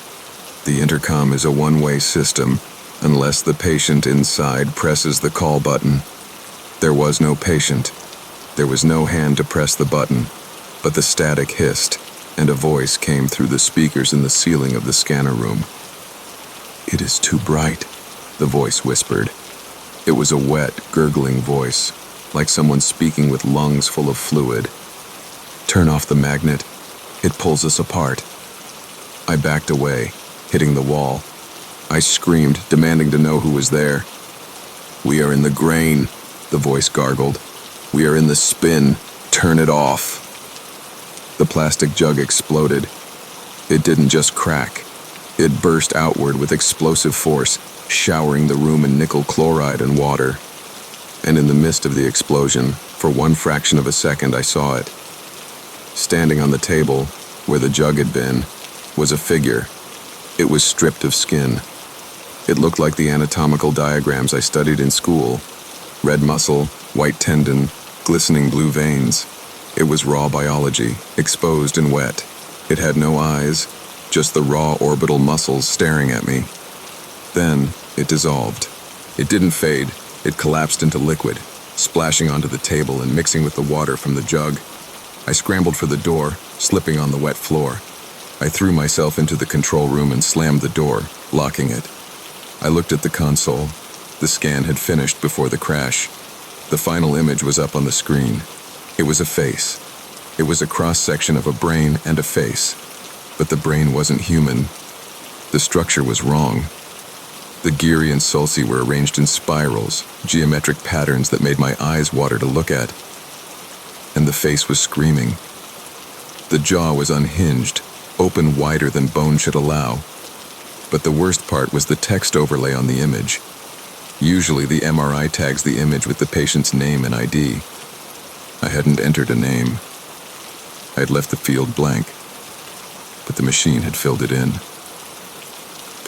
The intercom is a one-way system, unless the patient inside presses the call button. There was no patient. There was no hand to press the button, but the static hissed, and a voice came through the speakers in the ceiling of the scanner room. "It is too bright," the voice whispered. It was a wet, gurgling voice, like someone speaking with lungs full of fluid. "Turn off the magnet. It pulls us apart." I backed away, hitting the wall. I screamed, demanding to know who was there. "We are in the grain," the voice gargled. "We are in the spin. Turn it off." The plastic jug exploded. It didn't just crack. It burst outward with explosive force, showering the room in nickel chloride and water. And in the midst of the explosion, for one fraction of a second, I saw it. Standing on the table, where the jug had been, was a figure. It was stripped of skin. It looked like the anatomical diagrams I studied in school. Red muscle, white tendon, glistening blue veins. It was raw biology, exposed and wet. It had no eyes, just the raw orbital muscles staring at me. Then, it dissolved. It didn't fade, it collapsed into liquid, splashing onto the table and mixing with the water from the jug. I scrambled for the door, slipping on the wet floor. I threw myself into the control room and slammed the door, locking it. I looked at the console. The scan had finished before the crash. The final image was up on the screen. It was a face. It was a cross-section of a brain and a face. But the brain wasn't human. The structure was wrong. The gyri and sulci were arranged in spirals, geometric patterns that made my eyes water to look at. And the face was screaming. The jaw was unhinged, open wider than bone should allow. But the worst part was the text overlay on the image. Usually the MRI tags the image with the patient's name and ID. I hadn't entered a name. I had left the field blank, but the machine had filled it in.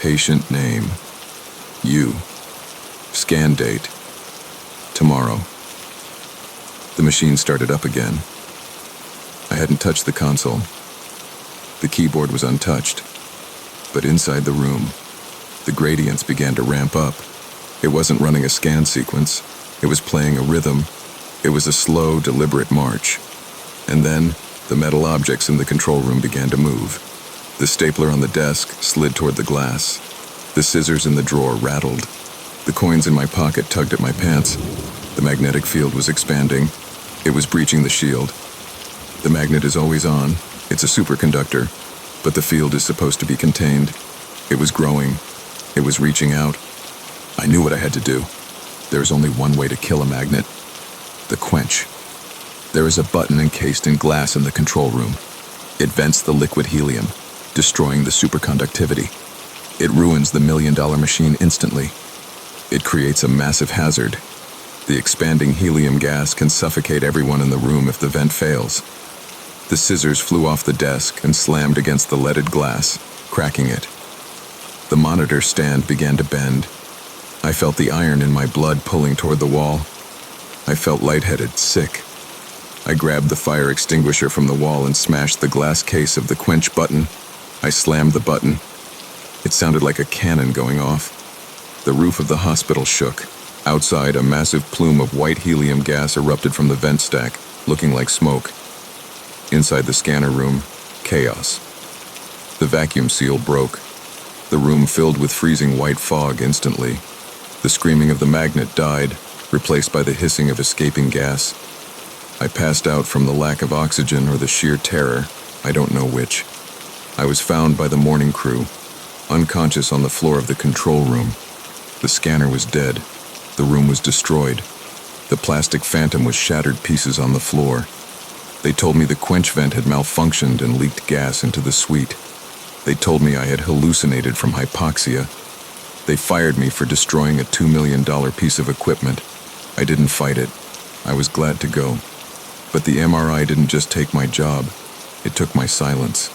Patient name, you. Scan date, tomorrow. The machine started up again. I hadn't touched the console. The keyboard was untouched, but inside the room, the gradients began to ramp up. It wasn't running a scan sequence. It was playing a rhythm. It was a slow, deliberate march. And then, the metal objects in the control room began to move. The stapler on the desk slid toward the glass. The scissors in the drawer rattled. The coins in my pocket tugged at my pants. The magnetic field was expanding. It was breaching the shield. The magnet is always on. It's a superconductor. But the field is supposed to be contained. It was growing. It was reaching out. I knew what I had to do. There is only one way to kill a magnet. The quench. There is a button encased in glass in the control room. It vents the liquid helium, destroying the superconductivity. It ruins the million-dollar machine instantly. It creates a massive hazard. The expanding helium gas can suffocate everyone in the room if the vent fails. The scissors flew off the desk and slammed against the leaded glass, cracking it. The monitor stand began to bend. I felt the iron in my blood pulling toward the wall. I felt lightheaded, sick. I grabbed the fire extinguisher from the wall and smashed the glass case of the quench button. I slammed the button. It sounded like a cannon going off. The roof of the hospital shook. Outside, a massive plume of white helium gas erupted from the vent stack, looking like smoke. Inside the scanner room, chaos. The vacuum seal broke. The room filled with freezing white fog instantly. The screaming of the magnet died, replaced by the hissing of escaping gas. I passed out from the lack of oxygen or the sheer terror, I don't know which. I was found by the morning crew, unconscious on the floor of the control room. The scanner was dead. The room was destroyed. The plastic phantom was shattered pieces on the floor. They told me the quench vent had malfunctioned and leaked gas into the suite. They told me I had hallucinated from hypoxia. They fired me for destroying a $2 million piece of equipment. I didn't fight it. I was glad to go. But the MRI didn't just take my job. It took my silence.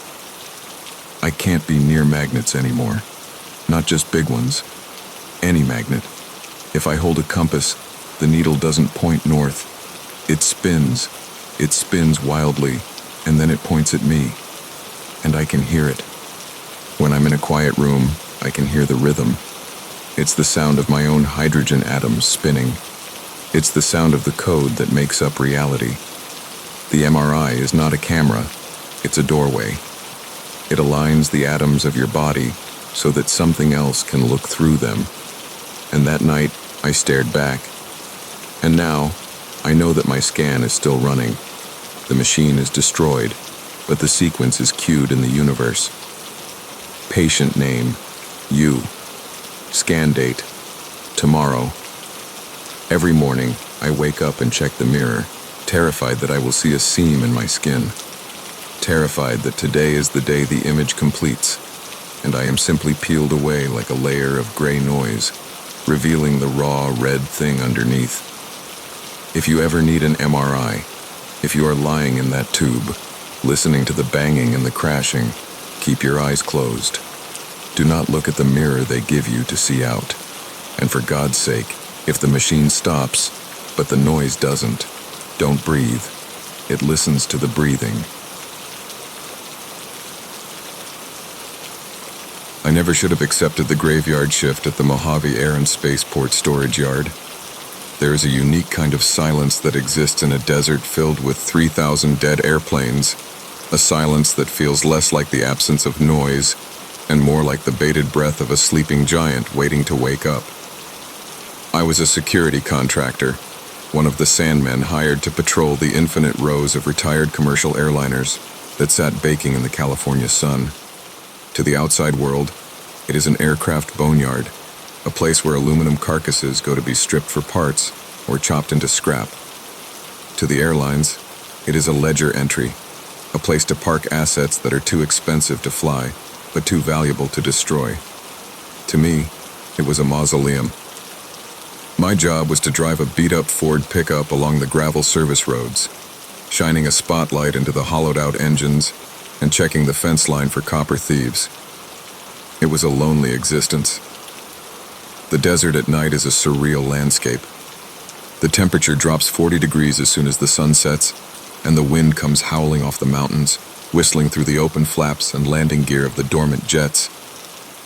I can't be near magnets anymore. Not just big ones. Any magnet. If I hold a compass, the needle doesn't point north. It spins. It spins wildly, and then it points at me. And I can hear it. When I'm in a quiet room, I can hear the rhythm. It's the sound of my own hydrogen atoms spinning. It's the sound of the code that makes up reality. The MRI is not a camera, it's a doorway. It aligns the atoms of your body so that something else can look through them. And that night, I stared back. And now, I know that my scan is still running. The machine is destroyed, but the sequence is cued in the universe. Patient name, you. Scan date, tomorrow. Every morning, I wake up and check the mirror, terrified that I will see a seam in my skin. Terrified that today is the day the image completes. and I am simply peeled away like a layer of gray noise, revealing the raw red thing underneath. If you ever need an MRI, if you are lying in that tube, listening to the banging and the crashing, keep your eyes closed. Do not look at the mirror they give you to see out. And for God's sake, if the machine stops, but the noise doesn't, don't breathe. It listens to the breathing. I never should have accepted the graveyard shift at the Mojave Air and Spaceport storage yard. There is a unique kind of silence that exists in a desert filled with 3,000 dead airplanes, a silence that feels less like the absence of noise and more like the bated breath of a sleeping giant waiting to wake up. I was a security contractor, one of the sandmen hired to patrol the infinite rows of retired commercial airliners that sat baking in the California sun. To the outside world, it is an aircraft boneyard, a place where aluminum carcasses go to be stripped for parts or chopped into scrap. To the airlines, it is a ledger entry, a place to park assets that are too expensive to fly, but too valuable to destroy. To me, it was a mausoleum. My job was to drive a beat-up Ford pickup along the gravel service roads, shining a spotlight into the hollowed-out engines and checking the fence line for copper thieves. It was a lonely existence. The desert at night is a surreal landscape. The temperature drops 40 degrees as soon as the sun sets, and the wind comes howling off the mountains, whistling through the open flaps and landing gear of the dormant jets.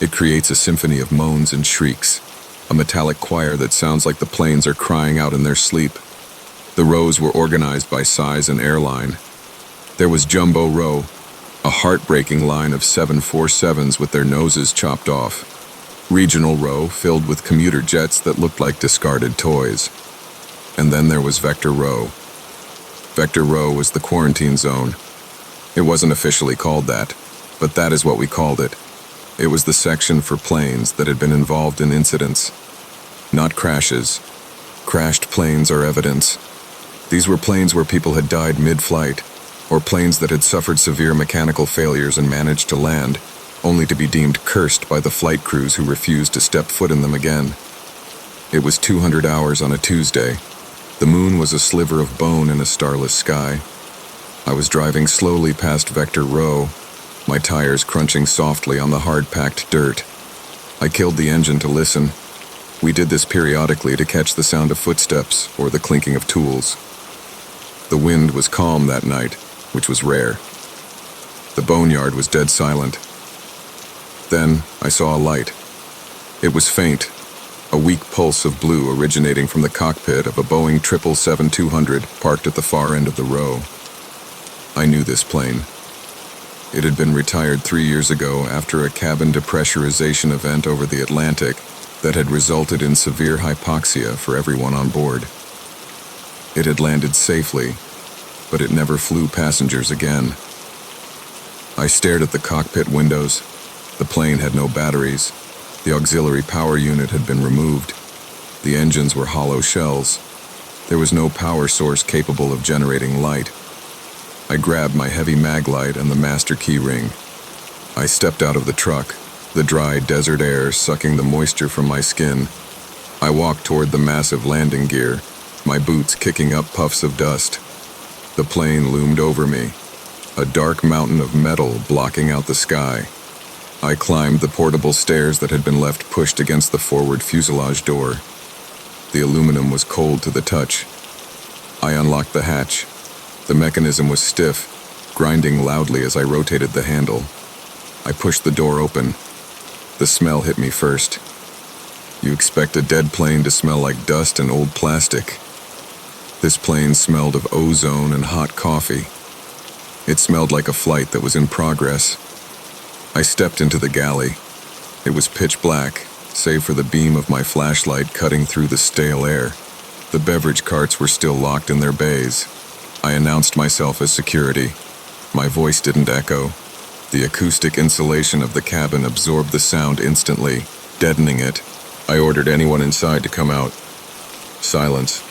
It creates a symphony of moans and shrieks, a metallic choir that sounds like the planes are crying out in their sleep. The rows were organized by size and airline. There was Jumbo Row, a heartbreaking line of 747s with their noses chopped off. Regional Row, filled with commuter jets that looked like discarded toys. And then there was Vector Row. Vector Row was the quarantine zone. It wasn't officially called that, but that is what we called it. It was the section for planes that had been involved in incidents. Not crashes. Crashed planes are evidence. These were planes where people had died mid-flight, or planes that had suffered severe mechanical failures and managed to land, only to be deemed cursed by the flight crews who refused to step foot in them again. It was 200 hours on a Tuesday. The moon was a sliver of bone in a starless sky. I was driving slowly past Vector Row, my tires crunching softly on the hard-packed dirt. I killed the engine to listen. We did this periodically to catch the sound of footsteps or the clinking of tools. The wind was calm that night, which was rare. The boneyard was dead silent. Then I saw a light. It was faint, a weak pulse of blue originating from the cockpit of a Boeing 777-200 parked at the far end of the row. I knew this plane. It had been retired 3 years ago after a cabin depressurization event over the Atlantic that had resulted in severe hypoxia for everyone on board. It had landed safely, but it never flew passengers again. I stared at the cockpit windows. The plane had no batteries. The auxiliary power unit had been removed. The engines were hollow shells. There was no power source capable of generating light. I grabbed my heavy mag light and the master key ring. I stepped out of the truck, the dry desert air sucking the moisture from my skin. I walked toward the massive landing gear, my boots kicking up puffs of dust. The plane loomed over me, a dark mountain of metal blocking out the sky. I climbed the portable stairs that had been left pushed against the forward fuselage door. The aluminum was cold to the touch. I unlocked the hatch. The mechanism was stiff, grinding loudly as I rotated the handle. I pushed the door open. The smell hit me first. You expect a dead plane to smell like dust and old plastic. This plane smelled of ozone and hot coffee. It smelled like a flight that was in progress. I stepped into the galley. It was pitch black, save for the beam of my flashlight cutting through the stale air. The beverage carts were still locked in their bays. I announced myself as security. My voice didn't echo. The acoustic insulation of the cabin absorbed the sound instantly, deadening it. I ordered anyone inside to come out. Silence.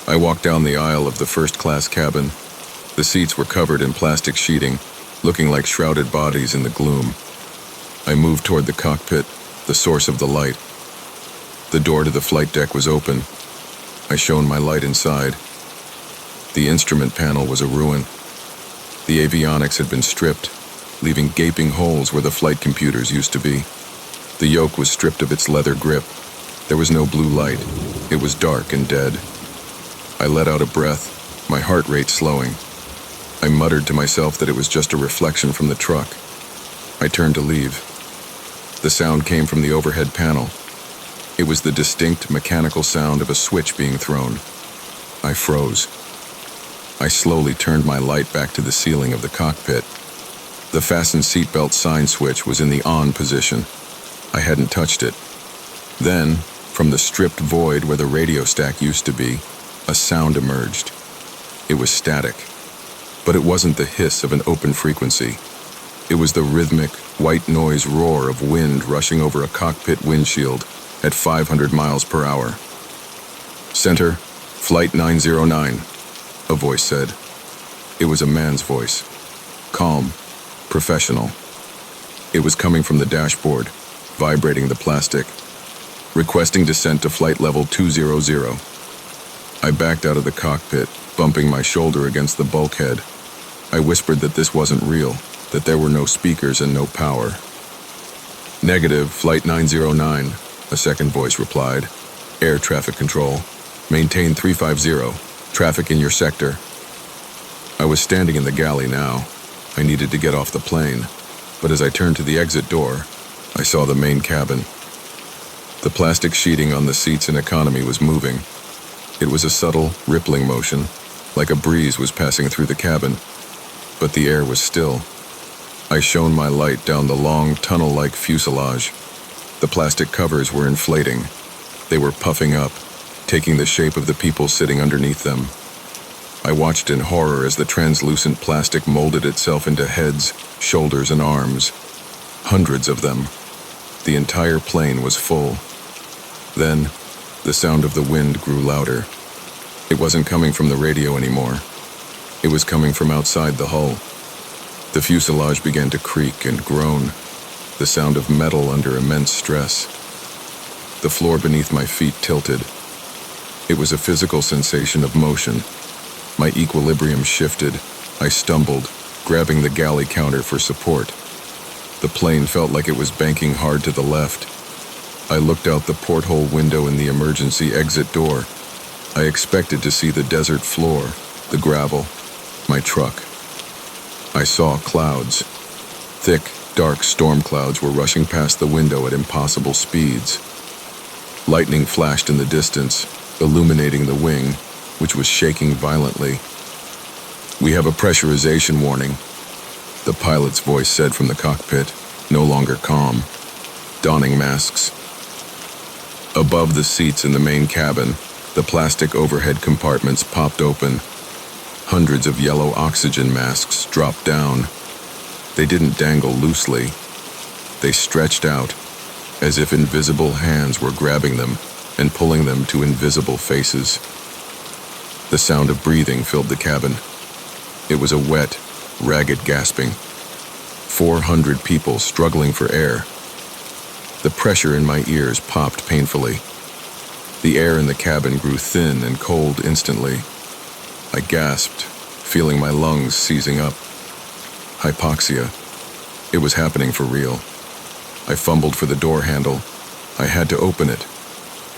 I walked down the aisle of the first-class cabin. The seats were covered in plastic sheeting, looking like shrouded bodies in the gloom. I moved toward the cockpit, the source of the light. The door to the flight deck was open. I shone my light inside. The instrument panel was a ruin. The avionics had been stripped, leaving gaping holes where the flight computers used to be. The yoke was stripped of its leather grip. There was no blue light. It was dark and dead. I let out a breath, my heart rate slowing. I muttered to myself that it was just a reflection from the truck. I turned to leave. The sound came from the overhead panel. It was the distinct mechanical sound of a switch being thrown. I froze. I slowly turned my light back to the ceiling of the cockpit. The fasten seatbelt sign switch was in the on position. I hadn't touched it. Then, from the stripped void where the radio stack used to be, a sound emerged. It was static, but it wasn't the hiss of an open frequency. It was the rhythmic, white noise roar of wind rushing over a cockpit windshield at 500 miles per hour. "Center, Flight 909, a voice said. It was a man's voice. Calm, professional. It was coming from the dashboard, vibrating the plastic. Requesting descent to flight level 200. I backed out of the cockpit, bumping my shoulder against the bulkhead. I whispered that this wasn't real, that there were no speakers and no power. "Negative, Flight 909, a second voice replied. Air traffic control. Maintain 350. Traffic in your sector." I was standing in the galley now. I needed to get off the plane, but as I turned to the exit door, I saw the main cabin. The plastic sheeting on the seats in economy was moving. It was a subtle, rippling motion, like a breeze was passing through the cabin, but the air was still. I shone my light down the long, tunnel-like fuselage. The plastic covers were inflating. They were puffing up, taking the shape of the people sitting underneath them. I watched in horror as the translucent plastic molded itself into heads, shoulders, and arms. Hundreds of them. The entire plane was full. Then, the sound of the wind grew louder. It wasn't coming from the radio anymore. It was coming from outside the hull. The fuselage began to creak and groan, the sound of metal under immense stress. The floor beneath my feet tilted. It was a physical sensation of motion. My equilibrium shifted. I stumbled, grabbing the galley counter for support. The plane felt like it was banking hard to the left. I looked out the porthole window in the emergency exit door. I expected to see the desert floor, the gravel, my truck. I saw clouds. Thick, dark storm clouds were rushing past the window at impossible speeds. Lightning flashed in the distance, illuminating the wing, which was shaking violently. "We have a pressurization warning," the pilot's voice said from the cockpit, no longer calm. Donning masks. Above the seats in the main cabin, the plastic overhead compartments popped open. Hundreds of yellow oxygen masks dropped down. They didn't dangle loosely. They stretched out, as if invisible hands were grabbing them and pulling them to invisible faces. The sound of breathing filled the cabin. It was a wet, ragged gasping. 400 people struggling for air. The pressure in my ears popped painfully. The air in the cabin grew thin and cold instantly. I gasped, feeling my lungs seizing up. Hypoxia. It was happening for real. I fumbled for the door handle. I had to open it.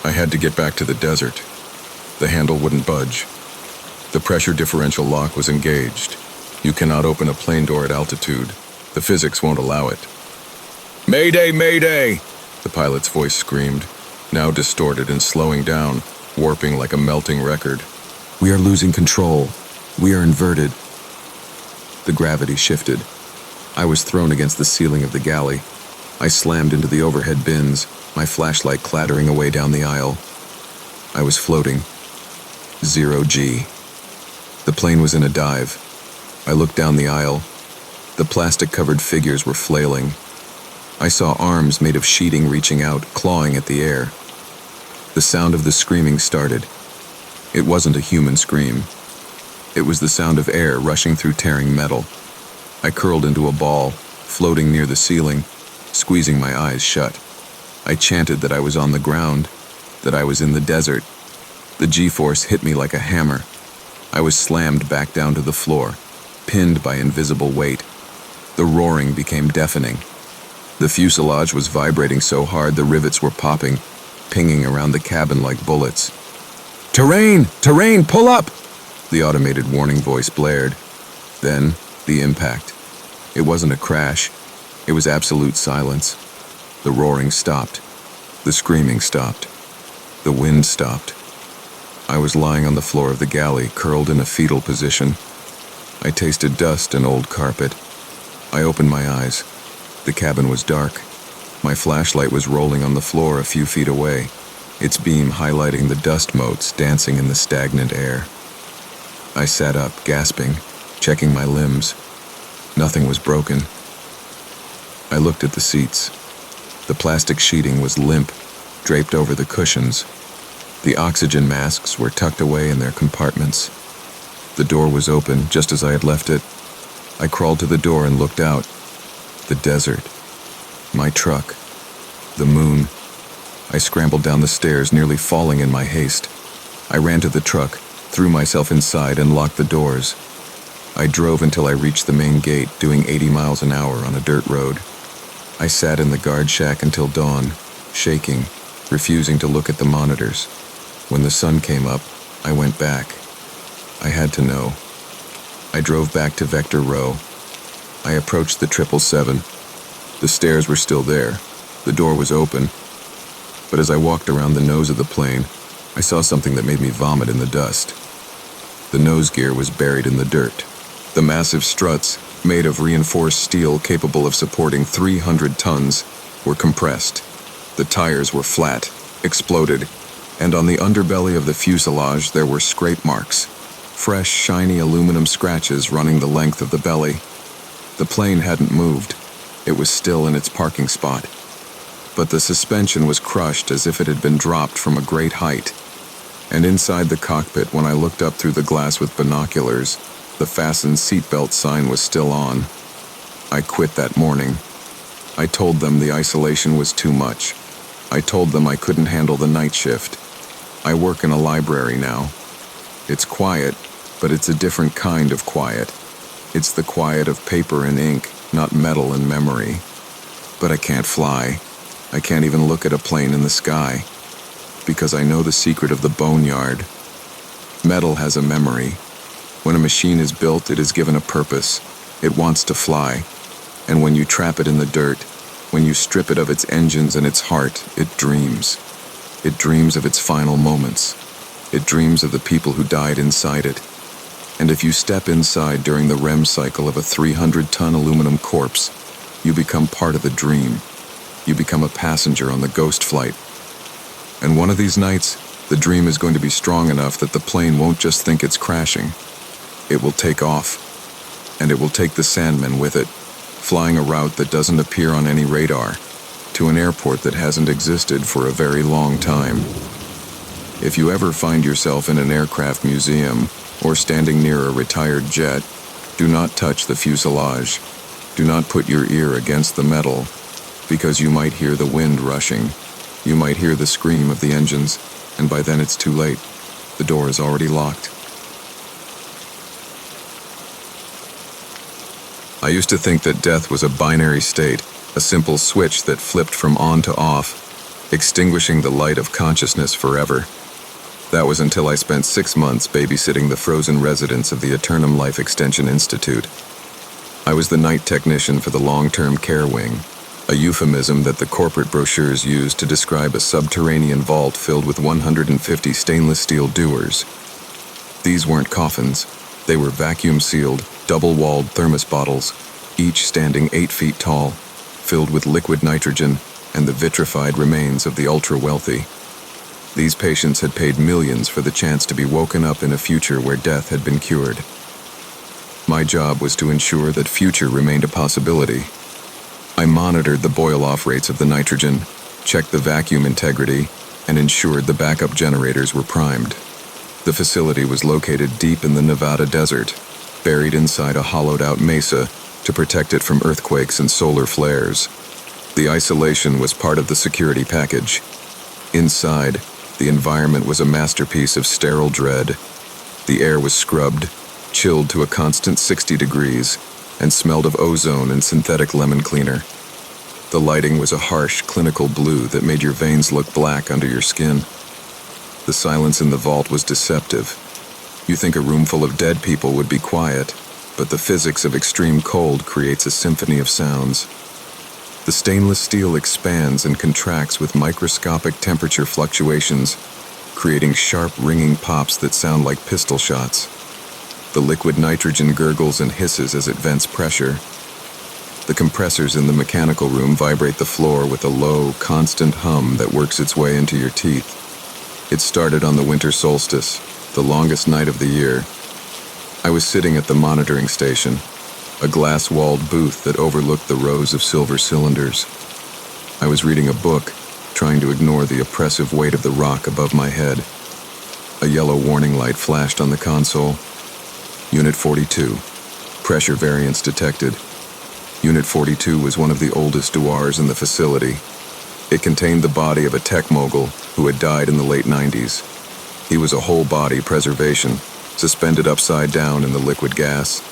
I had to get back to the desert. The handle wouldn't budge. The pressure differential lock was engaged. You cannot open a plane door at altitude. The physics won't allow it. "Mayday, mayday!" the pilot's voice screamed, now distorted and slowing down, warping like a melting record. "We are losing control. We are inverted." The gravity shifted. I was thrown against the ceiling of the galley. I slammed into the overhead bins, my flashlight clattering away down the aisle. I was floating. 0G. The plane was in a dive. I looked down the aisle. The plastic-covered figures were flailing. I saw arms made of sheeting reaching out, clawing at the air. The sound of the screaming started. It wasn't a human scream. It was the sound of air rushing through tearing metal. I curled into a ball, floating near the ceiling. squeezing my eyes shut. I chanted that I was on the ground, that I was in the desert. The G-force hit me like a hammer. I was slammed back down to the floor, pinned by invisible weight. The roaring became deafening. The fuselage was vibrating so hard the rivets were popping, pinging around the cabin like bullets. "Terrain! Terrain! Pull up!" the automated warning voice blared. Then, the impact. It wasn't a crash. It was absolute silence. The roaring stopped. The screaming stopped. The wind stopped. I was lying on the floor of the galley, curled in a fetal position. I tasted dust and old carpet. I opened my eyes. The cabin was dark. My flashlight was rolling on the floor a few feet away, its beam highlighting the dust motes dancing in the stagnant air. I sat up, gasping, checking my limbs. Nothing was broken. I looked at the seats. The plastic sheeting was limp, draped over the cushions. The oxygen masks were tucked away in their compartments. The door was open, just as I had left it. I crawled to the door and looked out. The desert. My truck. The moon. I scrambled down the stairs, nearly falling in my haste. I ran to the truck, threw myself inside, and locked the doors. I drove until I reached the main gate, doing 80 miles an hour on a dirt road. I sat in the guard shack until dawn, shaking, refusing to look at the monitors. When the sun came up, I went back. I had to know. I drove back to Vector Row. I approached the 777. The stairs were still there. The door was open. But as I walked around the nose of the plane, I saw something that made me vomit in the dust. The nose gear was buried in the dirt. The massive struts, made of reinforced steel capable of supporting 300 tons, were compressed. The tires were flat, exploded, and on the underbelly of the fuselage there were scrape marks, fresh, shiny aluminum scratches running the length of the belly. The plane hadn't moved. It was still in its parking spot. But the suspension was crushed as if it had been dropped from a great height. And inside the cockpit, when I looked up through the glass with binoculars, the fastened seatbelt sign was still on. I quit that morning. I told them the isolation was too much. I told them I couldn't handle the night shift. I work in a library now. It's quiet, but it's a different kind of quiet. It's the quiet of paper and ink, not metal and memory. But I can't fly. I can't even look at a plane in the sky, because I know the secret of the boneyard. Metal has a memory. When a machine is built, it is given a purpose. It wants to fly. And when you trap it in the dirt, when you strip it of its engines and its heart, it dreams. It dreams of its final moments. It dreams of the people who died inside it. And if you step inside during the REM cycle of a 300-ton aluminum corpse, you become part of the dream. You become a passenger on the ghost flight. And one of these nights, the dream is going to be strong enough that the plane won't just think it's crashing. It will take off. And it will take the Sandmen with it, flying a route that doesn't appear on any radar, to an airport that hasn't existed for a very long time. If you ever find yourself in an aircraft museum or standing near a retired jet, do not touch the fuselage. Do not put your ear against the metal, because you might hear the wind rushing. You might hear the scream of the engines, and by then it's too late. The door is already locked. I used to think that death was a binary state, a simple switch that flipped from on to off, extinguishing the light of consciousness forever. That was until I spent 6 months babysitting the frozen residents of the Eternum Life Extension Institute. I was the night technician for the long-term care wing, a euphemism that the corporate brochures used to describe a subterranean vault filled with 150 stainless steel dewars. These weren't coffins. They were vacuum-sealed, double-walled thermos bottles, each standing 8 feet tall, filled with liquid nitrogen and the vitrified remains of the ultra-wealthy. These patients had paid millions for the chance to be woken up in a future where death had been cured. My job was to ensure that future remained a possibility. I monitored the boil-off rates of the nitrogen, checked the vacuum integrity, and ensured the backup generators were primed. The facility was located deep in the Nevada desert, buried inside a hollowed-out mesa to protect it from earthquakes and solar flares. The isolation was part of the security package. Inside, the environment was a masterpiece of sterile dread. The air was scrubbed, chilled to a constant 60 degrees, and smelled of ozone and synthetic lemon cleaner. The lighting was a harsh, clinical blue that made your veins look black under your skin. The silence in the vault was deceptive. You think a room full of dead people would be quiet, but the physics of extreme cold creates a symphony of sounds. The stainless steel expands and contracts with microscopic temperature fluctuations, creating sharp, ringing pops that sound like pistol shots. The liquid nitrogen gurgles and hisses as it vents pressure. The compressors in the mechanical room vibrate the floor with a low, constant hum that works its way into your teeth. It started on the winter solstice, the longest night of the year. I was sitting at the monitoring station, a glass-walled booth that overlooked the rows of silver cylinders. I was reading a book, trying to ignore the oppressive weight of the rock above my head. A yellow warning light flashed on the console. Unit 42. Pressure variance detected. Unit 42 was one of the oldest douars in the facility. It contained the body of a tech mogul who had died in the late 90s. He was a whole-body preservation, suspended upside down in the liquid gas.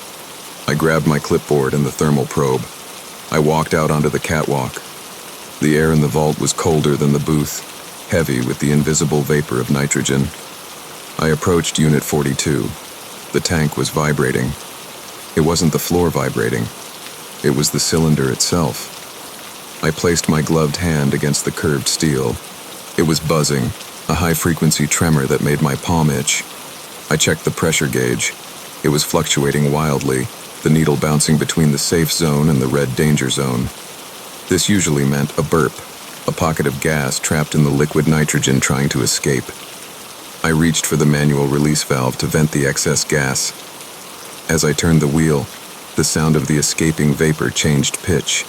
I grabbed my clipboard and the thermal probe. I walked out onto the catwalk. The air in the vault was colder than the booth, heavy with the invisible vapor of nitrogen. I approached Unit 42. The tank was vibrating. It wasn't the floor vibrating. It was the cylinder itself. I placed my gloved hand against the curved steel. It was buzzing, a high-frequency tremor that made my palm itch. I checked the pressure gauge. It was fluctuating wildly, the needle bouncing between the safe zone and the red danger zone. This usually meant a burp, a pocket of gas trapped in the liquid nitrogen trying to escape. I reached for the manual release valve to vent the excess gas. As I turned the wheel, the sound of the escaping vapor changed pitch.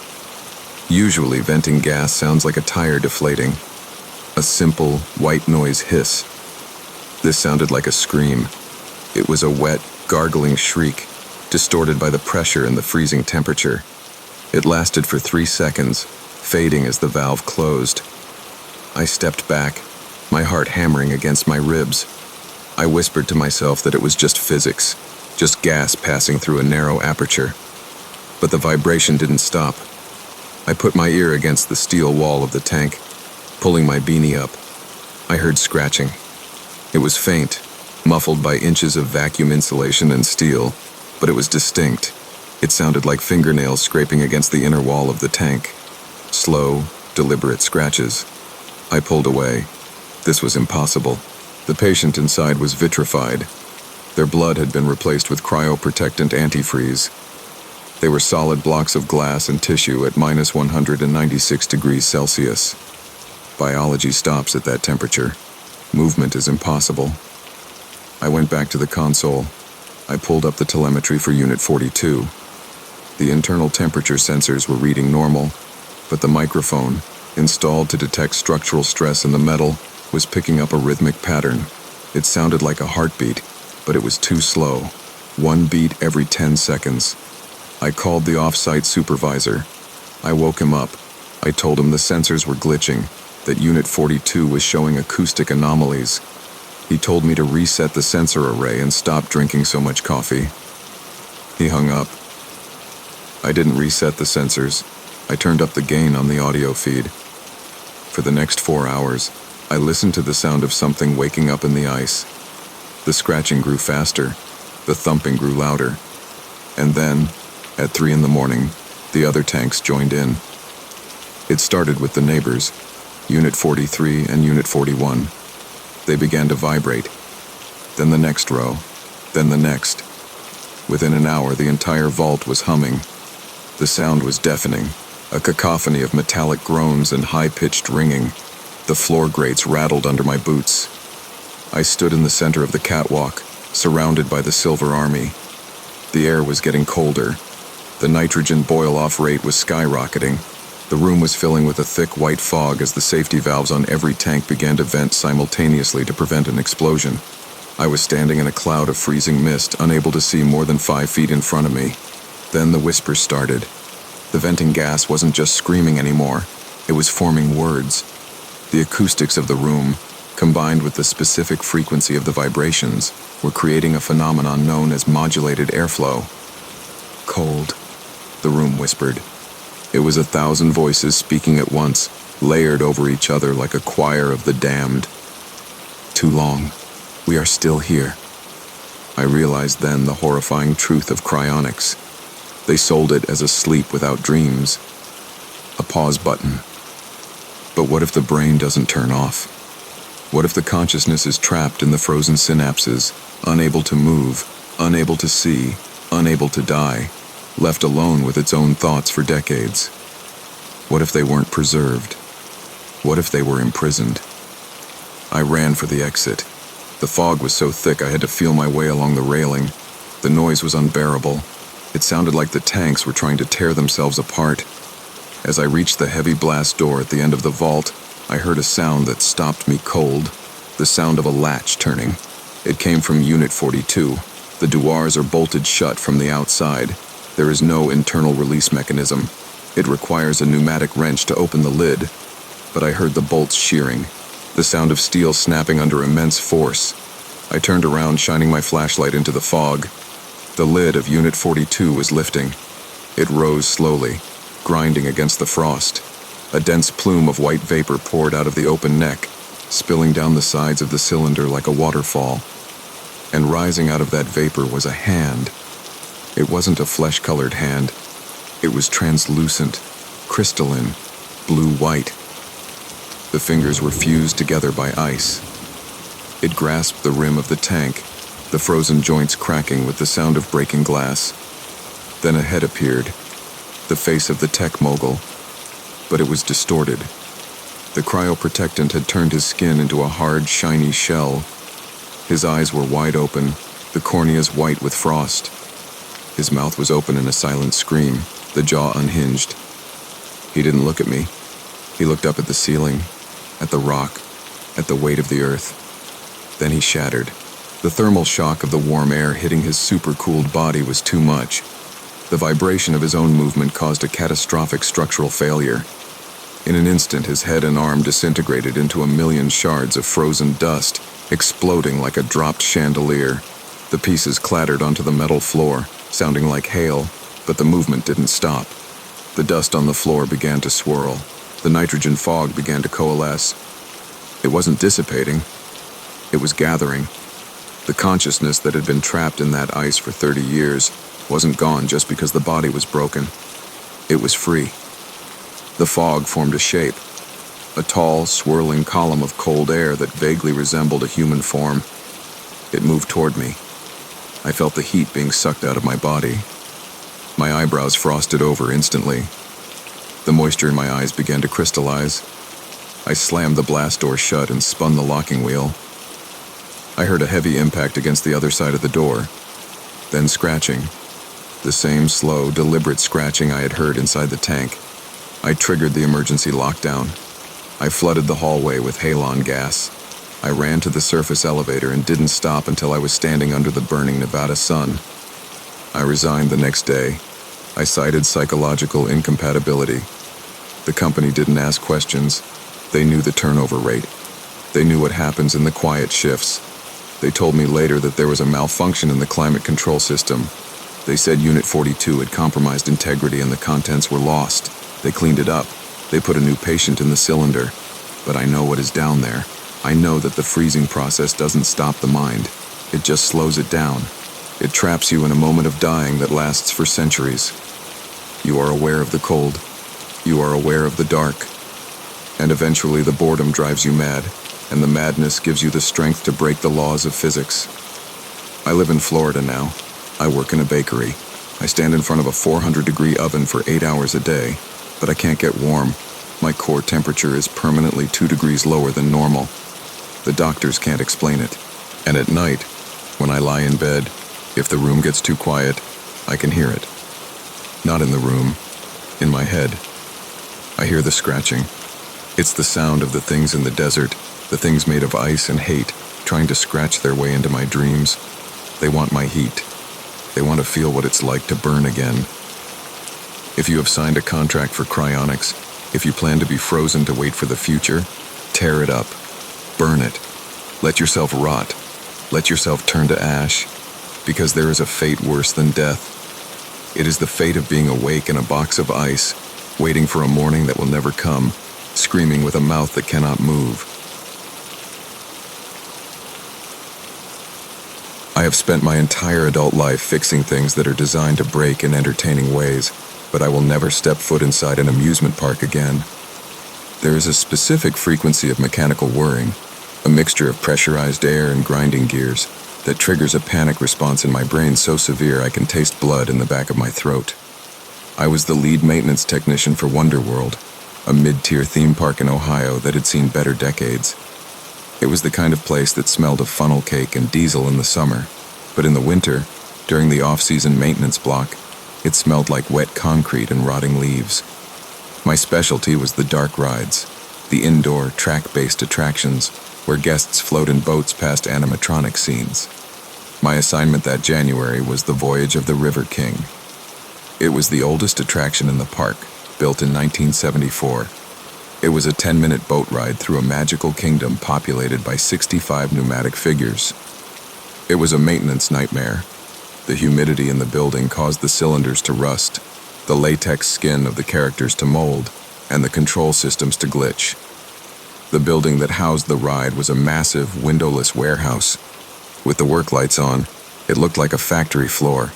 Usually, venting gas sounds like a tire deflating. A simple, white noise hiss. This sounded like a scream. It was a wet, gargling shriek, distorted by the pressure and the freezing temperature. It lasted for 3 seconds, fading as the valve closed. I stepped back, my heart hammering against my ribs. I whispered to myself that it was just physics, just gas passing through a narrow aperture. But the vibration didn't stop. I put my ear against the steel wall of the tank, pulling my beanie up. I heard scratching. It was faint, muffled by inches of vacuum insulation and steel, but it was distinct. It sounded like fingernails scraping against the inner wall of the tank. Slow, deliberate scratches. I pulled away. This was impossible. The patient inside was vitrified. Their blood had been replaced with cryoprotectant antifreeze. They were solid blocks of glass and tissue at minus 196 degrees Celsius. Biology stops at that temperature. Movement is impossible. I went back to the console. I pulled up the telemetry for Unit 42. The internal temperature sensors were reading normal, but the microphone, installed to detect structural stress in the metal, was picking up a rhythmic pattern. It sounded like a heartbeat, but it was too slow. 1 beat every 10 seconds. I called the off-site supervisor. I woke him up. I told him the sensors were glitching, that Unit 42 was showing acoustic anomalies. He told me to reset the sensor array and stop drinking so much coffee. He hung up. I didn't reset the sensors. I turned up the gain on the audio feed. For the next 4 hours, I listened to the sound of something waking up in the ice. The scratching grew faster. The thumping grew louder. And then, at 3 in the morning, the other tanks joined in. It started with the neighbors, Unit 43 and Unit 41. They began to vibrate. Then the next row. Then the next. Within an hour, the entire vault was humming. The sound was deafening, a cacophony of metallic groans and high-pitched ringing. The floor grates rattled under my boots. I stood in the center of the catwalk, surrounded by the Silver Army. The air was getting colder. The nitrogen boil-off rate was skyrocketing. The room was filling with a thick white fog as the safety valves on every tank began to vent simultaneously to prevent an explosion. I was standing in a cloud of freezing mist, unable to see more than 5 feet in front of me. Then the whispers started. The venting gas wasn't just screaming anymore, it was forming words. The acoustics of the room, combined with the specific frequency of the vibrations, were creating a phenomenon known as modulated airflow. Cold, the room whispered. It was 1,000 voices speaking at once, layered over each other like a choir of the damned. Too long. We are still here. I realized then the horrifying truth of cryonics. They sold it as a sleep without dreams. A pause button. But what if the brain doesn't turn off? What if the consciousness is trapped in the frozen synapses, unable to move, unable to see, unable to die, left alone with its own thoughts for decades? What if they weren't preserved? What if they were imprisoned? I ran for the exit. The fog was so thick I had to feel my way along the railing. The noise was unbearable. It sounded like the tanks were trying to tear themselves apart. As I reached the heavy blast door at the end of the vault, I heard a sound that stopped me cold, the sound of a latch turning. It came from Unit 42. The doors are bolted shut from the outside. There is no internal release mechanism. It requires a pneumatic wrench to open the lid, but I heard the bolts shearing, the sound of steel snapping under immense force. I turned around, shining my flashlight into the fog. The lid of Unit 42 was lifting. It rose slowly, grinding against the frost. A dense plume of white vapor poured out of the open neck, spilling down the sides of the cylinder like a waterfall. And rising out of that vapor was a hand. It wasn't a flesh-colored hand. It was translucent, crystalline, blue-white. The fingers were fused together by ice. It grasped the rim of the tank, the frozen joints cracking with the sound of breaking glass. Then a head appeared, the face of the tech mogul, but it was distorted. The cryoprotectant had turned his skin into a hard, shiny shell. His eyes were wide open, the corneas white with frost. His mouth was open in a silent scream, the jaw unhinged. He didn't look at me. He looked up at the ceiling, at the rock, at the weight of the earth. Then he shattered. The thermal shock of the warm air hitting his super-cooled body was too much. The vibration of his own movement caused a catastrophic structural failure. In an instant, his head and arm disintegrated into 1,000,000 shards of frozen dust, exploding like a dropped chandelier. The pieces clattered onto the metal floor, sounding like hail, but the movement didn't stop. The dust on the floor began to swirl. The nitrogen fog began to coalesce. It wasn't dissipating. It was gathering. The consciousness that had been trapped in that ice for 30 years wasn't gone just because the body was broken. It was free. The fog formed a shape, a tall, swirling column of cold air that vaguely resembled a human form. It moved toward me. I felt the heat being sucked out of my body. My eyebrows frosted over instantly. The moisture in my eyes began to crystallize. I slammed the blast door shut and spun the locking wheel. I heard a heavy impact against the other side of the door, then scratching. The same slow, deliberate scratching I had heard inside the tank. I triggered the emergency lockdown. I flooded the hallway with halon gas. I ran to the surface elevator and didn't stop until I was standing under the burning Nevada sun. I resigned the next day. I cited psychological incompatibility. The company didn't ask questions. They knew the turnover rate. They knew what happens in the quiet shifts. They told me later that there was a malfunction in the climate control system. They said Unit 42 had compromised integrity and the contents were lost. They cleaned it up. They put a new patient in the cylinder. But I know what is down there. I know that the freezing process doesn't stop the mind. It just slows it down. It traps you in a moment of dying that lasts for centuries. You are aware of the cold. You are aware of the dark. And eventually the boredom drives you mad, and the madness gives you the strength to break the laws of physics. I live in Florida now. I work in a bakery. I stand in front of a 400-degree oven for 8 hours a day, but I can't get warm. My core temperature is permanently 2 degrees lower than normal. The doctors can't explain it. And at night, when I lie in bed, if the room gets too quiet, I can hear it. Not in the room, in my head. I hear the scratching. It's the sound of the things in the desert, the things made of ice and hate, trying to scratch their way into my dreams. They want my heat. They want to feel what it's like to burn again. If you have signed a contract for cryonics, if you plan to be frozen to wait for the future, tear it up. Burn it. Let yourself rot. Let yourself turn to ash. Because there is a fate worse than death. It is the fate of being awake in a box of ice, waiting for a morning that will never come, screaming with a mouth that cannot move. I have spent my entire adult life fixing things that are designed to break in entertaining ways, but I will never step foot inside an amusement park again. There is a specific frequency of mechanical whirring, a mixture of pressurized air and grinding gears, that triggers a panic response in my brain so severe I can taste blood in the back of my throat. I was the lead maintenance technician for Wonderworld, a mid-tier theme park in Ohio that had seen better decades. It was the kind of place that smelled of funnel cake and diesel in the summer, but in the winter, during the off-season maintenance block, it smelled like wet concrete and rotting leaves. My specialty was the dark rides, the indoor, track-based attractions where guests float in boats past animatronic scenes. My assignment that January was the Voyage of the River King. It was the oldest attraction in the park, built in 1974. It was a 10-minute boat ride through a magical kingdom populated by 65 pneumatic figures. It was a maintenance nightmare. The humidity in the building caused the cylinders to rust, the latex skin of the characters to mold, and the control systems to glitch. The building that housed the ride was a massive, windowless warehouse. With the work lights on, it looked like a factory floor.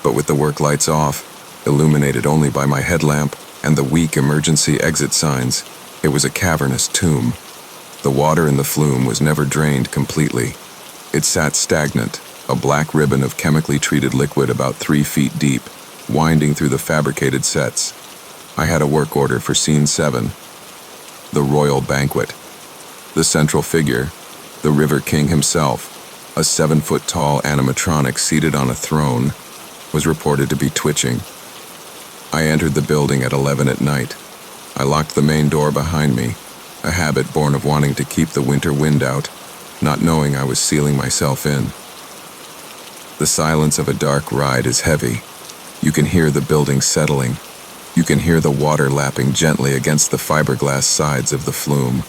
But with the work lights off, illuminated only by my headlamp and the weak emergency exit signs, it was a cavernous tomb. The water in the flume was never drained completely. It sat stagnant, a black ribbon of chemically treated liquid about 3 feet deep, winding through the fabricated sets. I had a work order for Scene 7, the Royal Banquet. The central figure, the River King himself, a 7-foot-tall animatronic seated on a throne, was reported to be twitching. I entered the building at 11 at night. I locked the main door behind me, a habit born of wanting to keep the winter wind out, not knowing I was sealing myself in. The silence of a dark ride is heavy. You can hear the building settling. You can hear the water lapping gently against the fiberglass sides of the flume.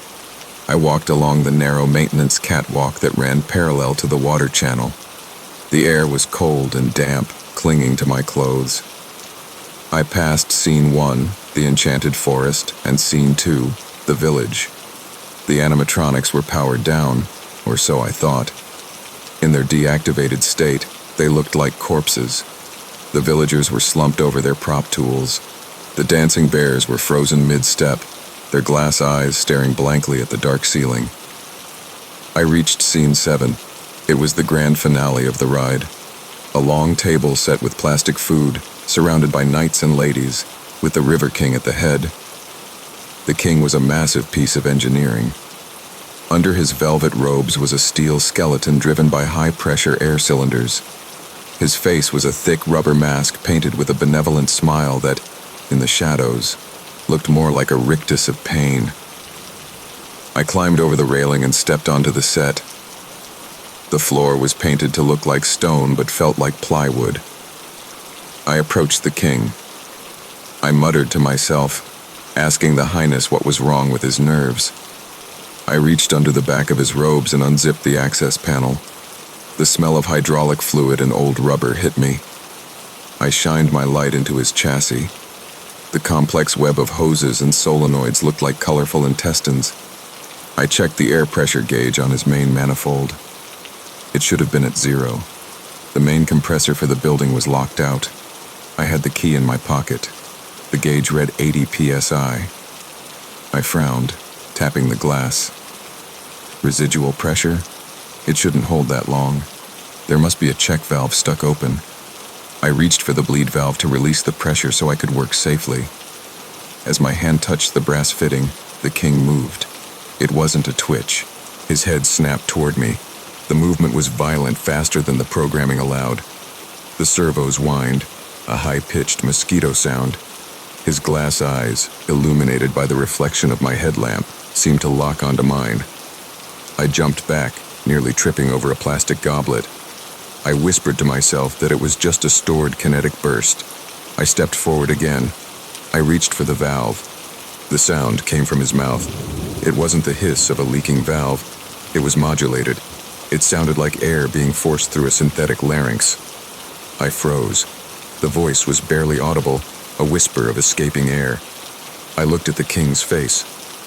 I walked along the narrow maintenance catwalk that ran parallel to the water channel. The air was cold and damp, clinging to my clothes. I passed Scene 1, the Enchanted Forest, and Scene 2, the Village. The animatronics were powered down, or so I thought. In their deactivated state, they looked like corpses. The villagers were slumped over their prop tools. The dancing bears were frozen mid-step, their glass eyes staring blankly at the dark ceiling. I reached Scene 7. It was the grand finale of the ride. A long table set with plastic food, surrounded by knights and ladies, with the River King at the head. The king was a massive piece of engineering. Under his velvet robes was a steel skeleton driven by high-pressure air cylinders. His face was a thick rubber mask painted with a benevolent smile that, in the shadows, looked more like a rictus of pain. I climbed over the railing and stepped onto the set. The floor was painted to look like stone but felt like plywood. I approached the king. I muttered to myself, asking the Highness what was wrong with his nerves. I reached under the back of his robes and unzipped the access panel. The smell of hydraulic fluid and old rubber hit me. I shined my light into his chassis. The complex web of hoses and solenoids looked like colorful intestines. I checked the air pressure gauge on his main manifold. It should have been at 0. The main compressor for the building was locked out. I had the key in my pocket. The gauge read 80 psi. I frowned, tapping the glass. Residual pressure? It shouldn't hold that long. There must be a check valve stuck open. I reached for the bleed valve to release the pressure so I could work safely. As my hand touched the brass fitting, the king moved. It wasn't a twitch. His head snapped toward me. The movement was violent, faster than the programming allowed. The servos whined, a high-pitched mosquito sound. His glass eyes, illuminated by the reflection of my headlamp, seemed to lock onto mine. I jumped back, nearly tripping over a plastic goblet. I whispered to myself that it was just a stored kinetic burst. I stepped forward again. I reached for the valve. The sound came from his mouth. It wasn't the hiss of a leaking valve. It was modulated. It sounded like air being forced through a synthetic larynx. I froze. The voice was barely audible, a whisper of escaping air. I looked at the king's face.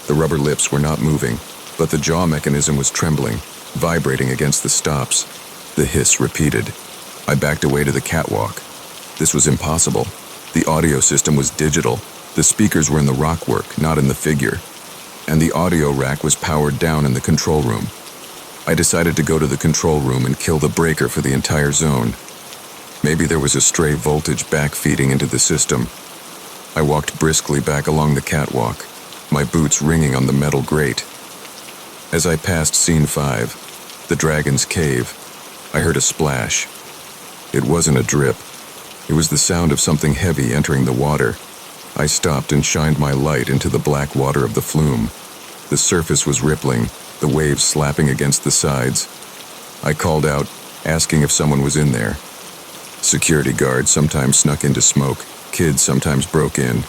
The rubber lips were not moving, but the jaw mechanism was trembling, vibrating against the stops. The hiss repeated. I backed away to the catwalk. This was impossible. The audio system was digital. The speakers were in the rockwork, not in the figure. And the audio rack was powered down in the control room. I decided to go to the control room and kill the breaker for the entire zone. Maybe there was a stray voltage backfeeding into the system. I walked briskly back along the catwalk, my boots ringing on the metal grate. As I passed Scene 5, the Dragon's Cave, I heard a splash. It wasn't a drip. It was the sound of something heavy entering the water. I stopped and shined my light into the black water of the flume. The surface was rippling, the waves slapping against the sides. I called out, asking if someone was in there. Security guards sometimes snuck into smoke. Kids sometimes broke in.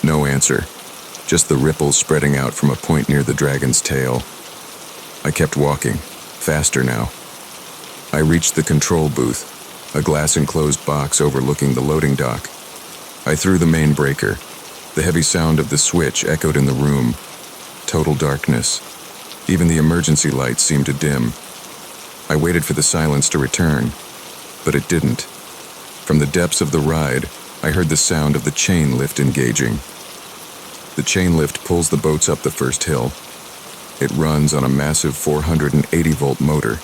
No answer. Just the ripples spreading out from a point near the dragon's tail. I kept walking, faster now. I reached the control booth, a glass-enclosed box overlooking the loading dock. I threw the main breaker. The heavy sound of the switch echoed in the room. Total darkness. Even the emergency lights seemed to dim. I waited for the silence to return, but it didn't. From the depths of the ride, I heard the sound of the chain lift engaging. The chain lift pulls the boats up the first hill. It runs on a massive 480-volt motor.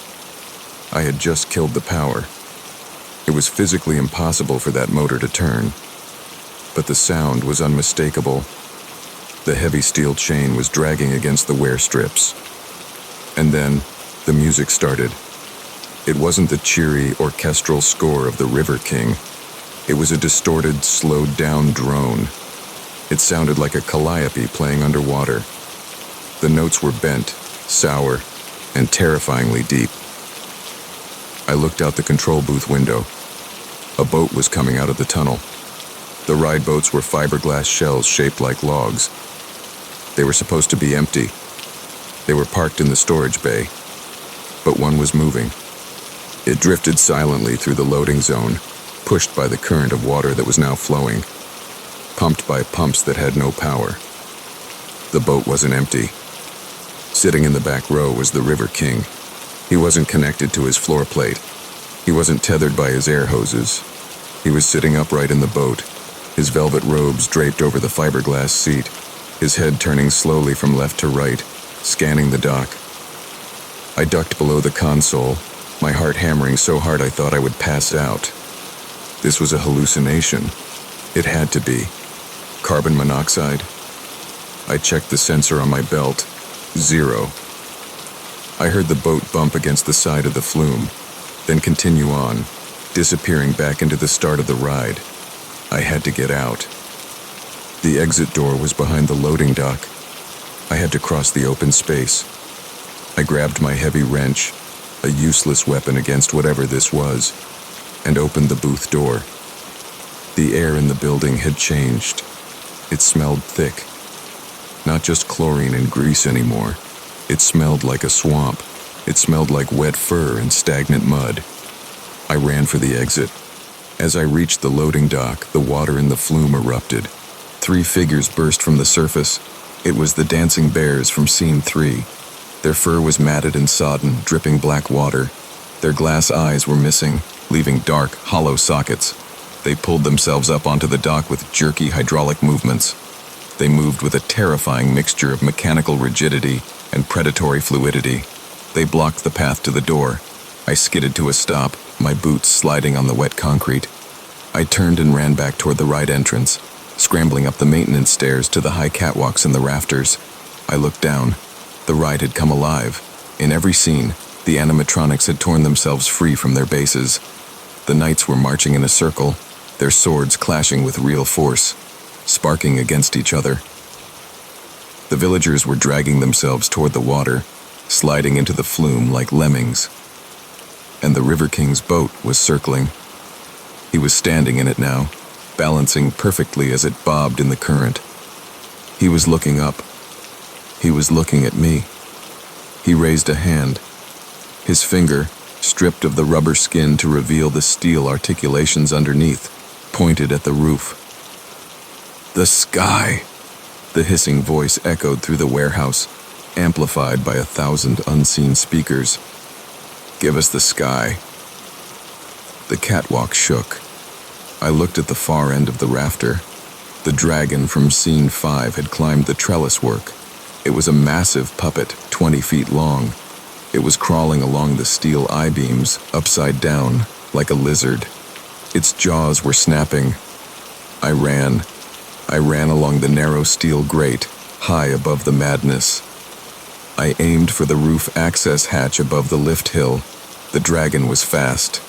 I had just killed the power. It was physically impossible for that motor to turn. But the sound was unmistakable. The heavy steel chain was dragging against the wear strips. And then, the music started. It wasn't the cheery, orchestral score of the River King. It was a distorted, slowed-down drone. It sounded like a calliope playing underwater. The notes were bent, sour, and terrifyingly deep. I looked out the control booth window. A boat was coming out of the tunnel. The ride boats were fiberglass shells shaped like logs. They were supposed to be empty. They were parked in the storage bay. But one was moving. It drifted silently through the loading zone, pushed by the current of water that was now flowing, pumped by pumps that had no power. The boat wasn't empty. Sitting in the back row was the River King. He wasn't connected to his floor plate. He wasn't tethered by his air hoses. He was sitting upright in the boat, his velvet robes draped over the fiberglass seat, his head turning slowly from left to right, scanning the dock. I ducked below the console, my heart hammering so hard I thought I would pass out. This was a hallucination. It had to be. Carbon monoxide? I checked the sensor on my belt. 0. I heard the boat bump against the side of the flume, then continue on, disappearing back into the start of the ride. I had to get out. The exit door was behind the loading dock. I had to cross the open space. I grabbed my heavy wrench, a useless weapon against whatever this was, and opened the booth door. The air in the building had changed. It smelled thick. Not just chlorine and grease anymore. It smelled like a swamp. It smelled like wet fur and stagnant mud. I ran for the exit. As I reached the loading dock, the water in the flume erupted. 3 figures burst from the surface. It was the dancing bears from Scene 3. Their fur was matted and sodden, dripping black water. Their glass eyes were missing, leaving dark, hollow sockets. They pulled themselves up onto the dock with jerky hydraulic movements. They moved with a terrifying mixture of mechanical rigidity and predatory fluidity. They blocked the path to the door. I skidded to a stop, my boots sliding on the wet concrete. I turned and ran back toward the ride entrance, scrambling up the maintenance stairs to the high catwalks and the rafters. I looked down. The ride had come alive. In every scene, the animatronics had torn themselves free from their bases. The knights were marching in a circle, their swords clashing with real force, sparking against each other. The villagers were dragging themselves toward the water, sliding into the flume like lemmings. And the River King's boat was circling. He was standing in it now, balancing perfectly as it bobbed in the current. He was looking up. He was looking at me. He raised a hand. His finger, stripped of the rubber skin to reveal the steel articulations underneath, pointed at the roof. "The sky!" The hissing voice echoed through the warehouse, amplified by 1,000 unseen speakers. "Give us the sky." The catwalk shook. I looked at the far end of the rafter. The dragon from Scene 5 had climbed the trellis work. It was a massive puppet, 20 feet long. It was crawling along the steel I-beams, upside down, like a lizard. Its jaws were snapping. I ran. I ran along the narrow steel grate, high above the madness. I aimed for the roof access hatch above the lift hill. The dragon was fast.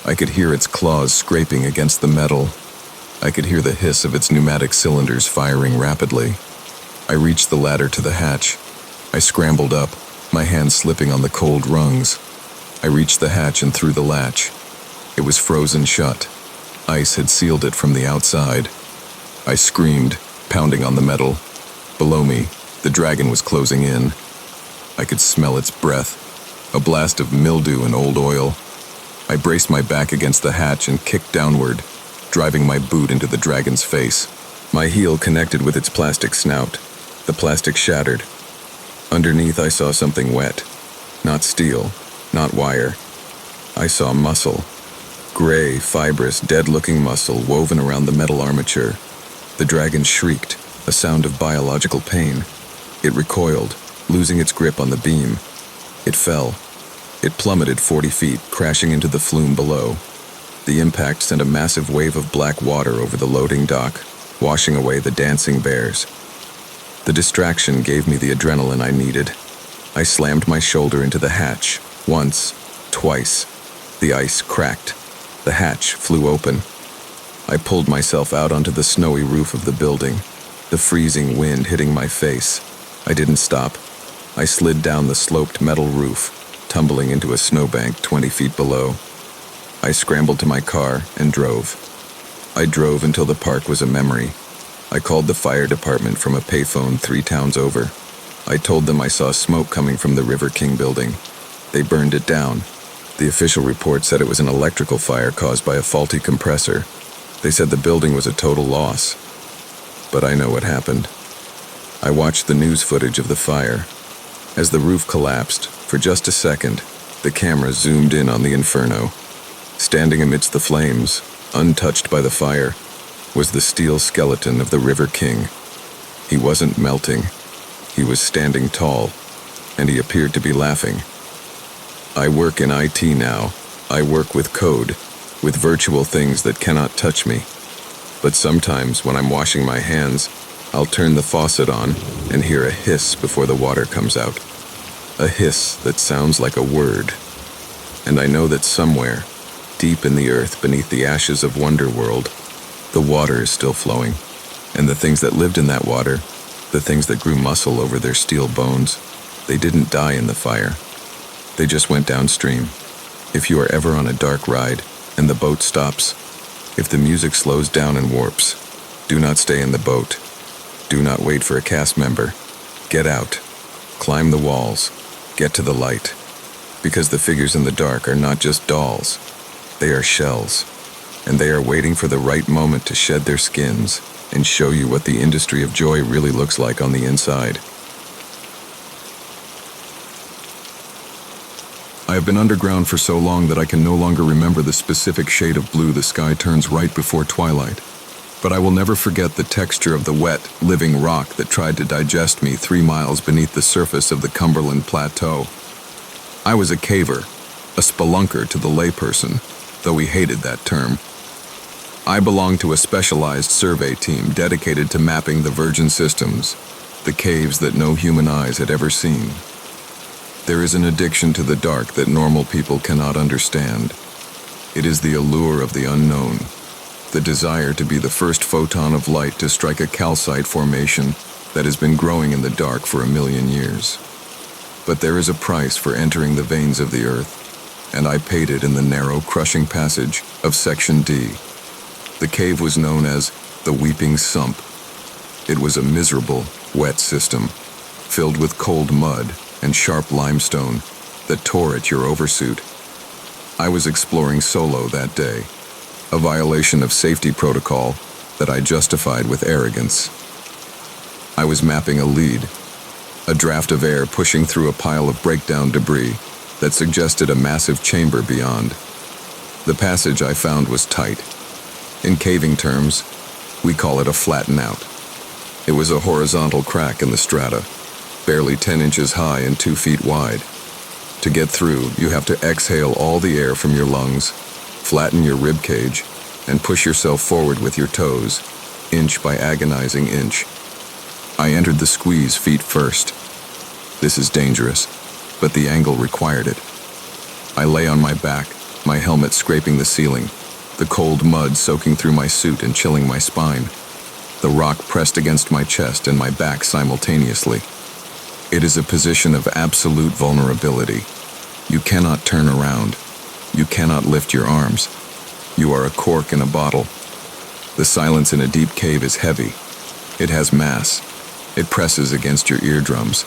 I could hear its claws scraping against the metal. I could hear the hiss of its pneumatic cylinders firing rapidly. I reached the ladder to the hatch. I scrambled up, my hands slipping on the cold rungs. I reached the hatch and threw the latch. It was frozen shut. Ice had sealed it from the outside. I screamed, pounding on the metal. Below me, the dragon was closing in. I could smell its breath, a blast of mildew and old oil. I braced my back against the hatch and kicked downward, driving my boot into the dragon's face. My heel connected with its plastic snout. The plastic shattered. Underneath, I saw something wet. Not steel, not wire. I saw muscle. Gray, fibrous, dead-looking muscle woven around the metal armature. The dragon shrieked, a sound of biological pain. It recoiled, losing its grip on the beam. It fell. It plummeted 40 feet, crashing into the flume below. The impact sent a massive wave of black water over the loading dock, washing away the dancing bears. The distraction gave me the adrenaline I needed. I slammed my shoulder into the hatch, once, twice. The ice cracked. The hatch flew open. I pulled myself out onto the snowy roof of the building, the freezing wind hitting my face. I didn't stop. I slid down the sloped metal roof, tumbling into a snowbank 20 feet below. I scrambled to my car and drove. I drove until the park was a memory. I called the fire department from a payphone 3 towns over. I told them I saw smoke coming from the River King building. They burned it down. The official report said it was an electrical fire caused by a faulty compressor. They said the building was a total loss. But I know what happened. I watched the news footage of the fire. As the roof collapsed, for just a second, the camera zoomed in on the inferno. Standing amidst the flames, untouched by the fire, was the steel skeleton of the River King. He wasn't melting. He was standing tall, and he appeared to be laughing. I work in IT now. I work with code, with virtual things that cannot touch me. But sometimes, when I'm washing my hands, I'll turn the faucet on and hear a hiss before the water comes out. A hiss that sounds like a word. And I know that somewhere, deep in the earth beneath the ashes of Wonderworld, the water is still flowing. And the things that lived in that water, the things that grew muscle over their steel bones, they didn't die in the fire. They just went downstream. If you are ever on a dark ride and the boat stops, if the music slows down and warps, do not stay in the boat. Do not wait for a cast member. Get out. Climb the walls. Get to the light. Because the figures in the dark are not just dolls. They are shells. And they are waiting for the right moment to shed their skins and show you what the industry of joy really looks like on the inside. I have been underground for so long that I can no longer remember the specific shade of blue the sky turns right before twilight. But I will never forget the texture of the wet, living rock that tried to digest me 3 miles beneath the surface of the Cumberland Plateau. I was a caver, a spelunker to the layperson, though he hated that term. I belonged to a specialized survey team dedicated to mapping the virgin systems, the caves that no human eyes had ever seen. There is an addiction to the dark that normal people cannot understand. It is the allure of the unknown, the desire to be the first photon of light to strike a calcite formation that has been growing in the dark for 1,000,000 years. But there is a price for entering the veins of the earth, and I paid it in the narrow, crushing passage of Section D. The cave was known as the Weeping Sump. It was a miserable, wet system, filled with cold mud and sharp limestone that tore at your oversuit. I was exploring solo that day, a violation of safety protocol that I justified with arrogance. I was mapping a lead, a draft of air pushing through a pile of breakdown debris that suggested a massive chamber beyond. The passage I found was tight. In caving terms, we call it a flatten out. It was a horizontal crack in the strata, barely 10 inches high and 2 feet wide. To get through, you have to exhale all the air from your lungs, flatten your rib cage, and push yourself forward with your toes, inch by agonizing inch. I entered the squeeze feet first. This is dangerous, but the angle required it. I lay on my back, my helmet scraping the ceiling, the cold mud soaking through my suit and chilling my spine. The rock pressed against my chest and my back simultaneously. It is a position of absolute vulnerability. You cannot turn around. You cannot lift your arms. You are a cork in a bottle. The silence in a deep cave is heavy. It has mass. It presses against your eardrums.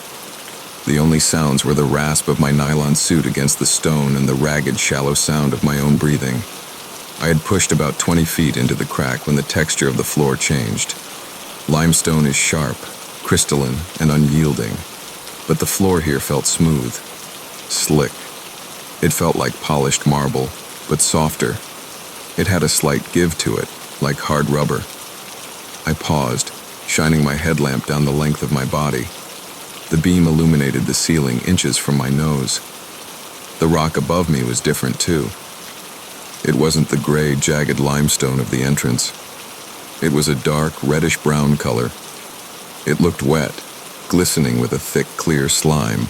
The only sounds were the rasp of my nylon suit against the stone and the ragged, shallow sound of my own breathing. I had pushed about 20 feet into the crack when the texture of the floor changed. Limestone is sharp, crystalline, and unyielding, but the floor here felt smooth, slick. It felt like polished marble, but softer. It had a slight give to it, like hard rubber. I paused, shining my headlamp down the length of my body. The beam illuminated the ceiling inches from my nose. The rock above me was different too. It wasn't the gray, jagged limestone of the entrance. It was a dark, reddish-brown color. It looked wet, glistening with a thick, clear slime.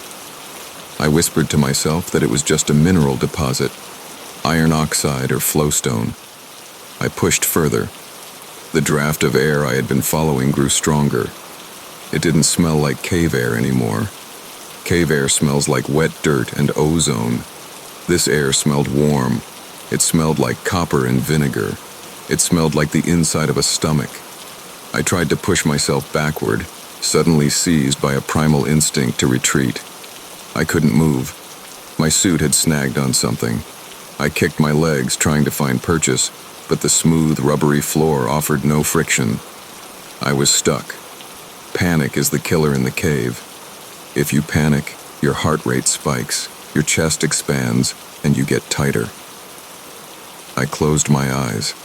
I whispered to myself that it was just a mineral deposit, iron oxide or flowstone. I pushed further. The draft of air I had been following grew stronger. It didn't smell like cave air anymore. Cave air smells like wet dirt and ozone. This air smelled warm. It smelled like copper and vinegar. It smelled like the inside of a stomach. I tried to push myself backward, suddenly seized by a primal instinct to retreat. I couldn't move. My suit had snagged on something. I kicked my legs, trying to find purchase, but the smooth, rubbery floor offered no friction. I was stuck. Panic is the killer in the cave. If you panic, your heart rate spikes, your chest expands, and you get tighter. I closed my eyes.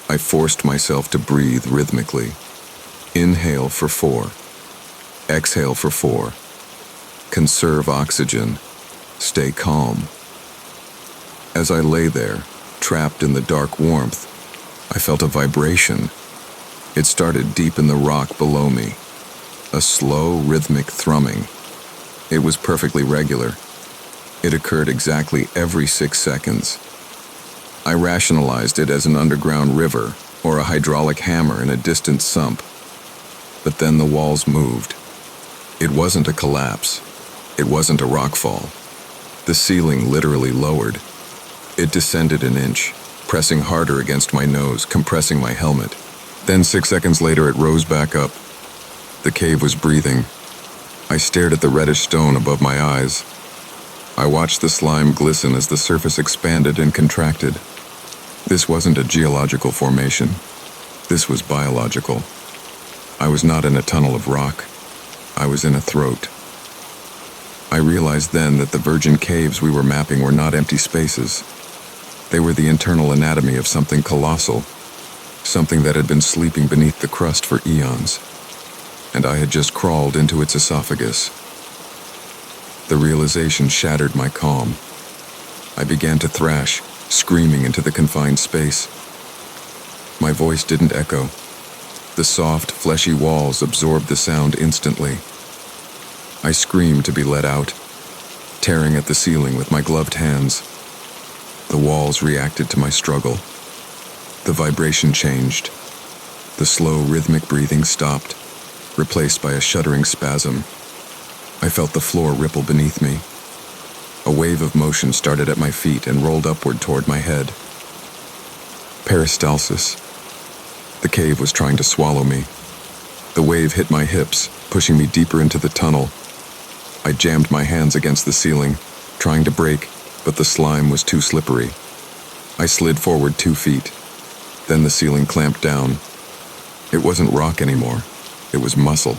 I forced myself to breathe rhythmically. Inhale for 4. Exhale for 4. Conserve oxygen. Stay calm. As I lay there, trapped in the dark warmth, I felt a vibration. It started deep in the rock below me. A slow, rhythmic thrumming. It was perfectly regular. It occurred exactly every 6 seconds. I rationalized it as an underground river or a hydraulic hammer in a distant sump. But then the walls moved. It wasn't a collapse. It wasn't a rockfall. The ceiling literally lowered. It descended an inch, pressing harder against my nose, compressing my helmet. Then 6 seconds later, it rose back up. The cave was breathing. I stared at the reddish stone above my eyes. I watched the slime glisten as the surface expanded and contracted. This wasn't a geological formation. This was biological. I was not in a tunnel of rock. I was in a throat. I realized then that the virgin caves we were mapping were not empty spaces. They were the internal anatomy of something colossal, something that had been sleeping beneath the crust for eons, and I had just crawled into its esophagus. The realization shattered my calm. I began to thrash, screaming into the confined space. My voice didn't echo. The soft, fleshy walls absorbed the sound instantly. I screamed to be let out, tearing at the ceiling with my gloved hands. The walls reacted to my struggle. The vibration changed. The slow, rhythmic breathing stopped, replaced by a shuddering spasm. I felt the floor ripple beneath me. A wave of motion started at my feet and rolled upward toward my head. Peristalsis. The cave was trying to swallow me. The wave hit my hips, pushing me deeper into the tunnel. I jammed my hands against the ceiling, trying to break, but the slime was too slippery. I slid forward 2 feet. Then the ceiling clamped down. It wasn't rock anymore. It was muscle.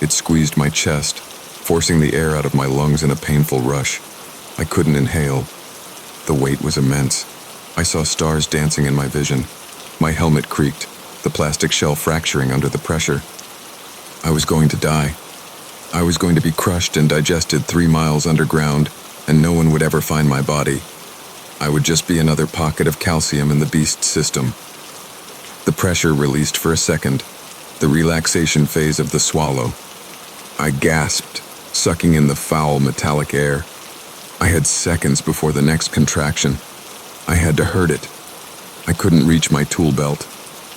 It squeezed my chest, forcing the air out of my lungs in a painful rush. I couldn't inhale. The weight was immense. I saw stars dancing in my vision. My helmet creaked, the plastic shell fracturing under the pressure. I was going to die. I was going to be crushed and digested 3 miles underground, and no one would ever find my body. I would just be another pocket of calcium in the beast's system. The pressure released for a second, the relaxation phase of the swallow. I gasped, sucking in the foul metallic air. I had seconds before the next contraction. I had to hurt it. I couldn't reach my tool belt.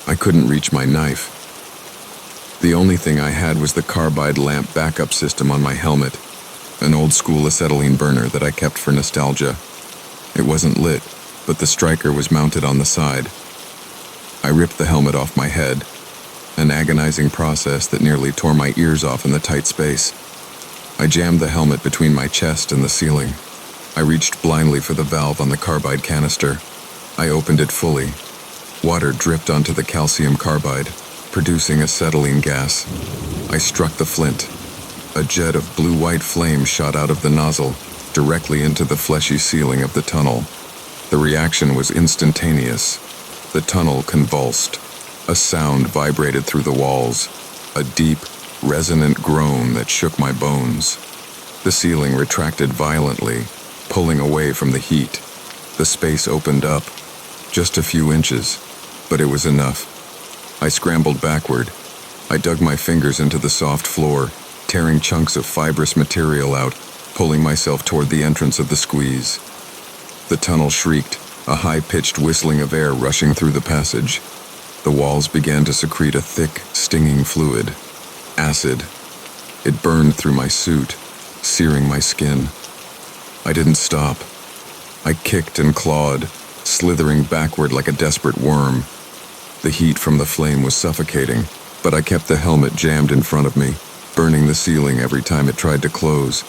I couldn't reach my knife. The only thing I had was the carbide lamp backup system on my helmet, an old-school acetylene burner that I kept for nostalgia. It wasn't lit, but the striker was mounted on the side. I ripped the helmet off my head, an agonizing process that nearly tore my ears off in the tight space. I jammed the helmet between my chest and the ceiling. I reached blindly for the valve on the carbide canister. I opened it fully. Water dripped onto the calcium carbide, producing acetylene gas. I struck the flint. A jet of blue-white flame shot out of the nozzle, directly into the fleshy ceiling of the tunnel. The reaction was instantaneous. The tunnel convulsed. A sound vibrated through the walls, a deep, resonant groan that shook my bones. The ceiling retracted violently, pulling away from the heat. The space opened up, just a few inches, but it was enough. I scrambled backward. I dug my fingers into the soft floor, tearing chunks of fibrous material out, pulling myself toward the entrance of the squeeze. The tunnel shrieked, a high-pitched whistling of air rushing through the passage. The walls began to secrete a thick, stinging fluid. Acid. It burned through my suit, searing my skin. I didn't stop. I kicked and clawed, slithering backward like a desperate worm. The heat from the flame was suffocating, but I kept the helmet jammed in front of me, burning the ceiling every time it tried to close.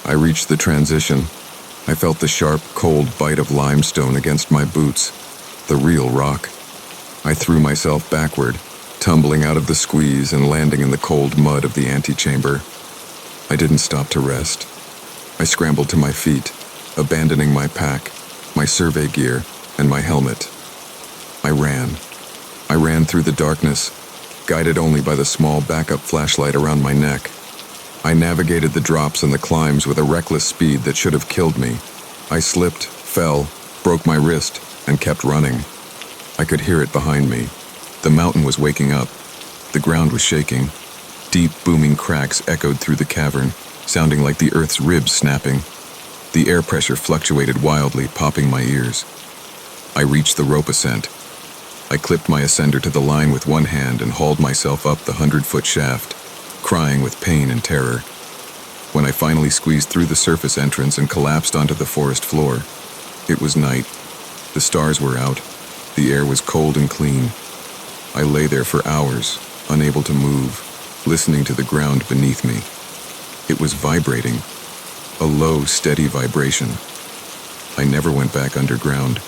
I reached the transition. I felt the sharp, cold bite of limestone against my boots, the real rock. I threw myself backward, tumbling out of the squeeze and landing in the cold mud of the antechamber. I didn't stop to rest. I scrambled to my feet, abandoning my pack, my survey gear, and my helmet. I ran. I ran through the darkness, guided only by the small backup flashlight around my neck. I navigated the drops and the climbs with a reckless speed that should have killed me. I slipped, fell, broke my wrist, and kept running. I could hear it behind me. The mountain was waking up. The ground was shaking. Deep, booming cracks echoed through the cavern, sounding like the earth's ribs snapping. The air pressure fluctuated wildly, popping my ears. I reached the rope ascent. I clipped my ascender to the line with one hand and hauled myself up the 100-foot shaft, crying with pain and terror. When I finally squeezed through the surface entrance and collapsed onto the forest floor, it was night. The stars were out. The air was cold and clean. I lay there for hours, unable to move, listening to the ground beneath me. It was vibrating, a low, steady vibration. I never went back underground.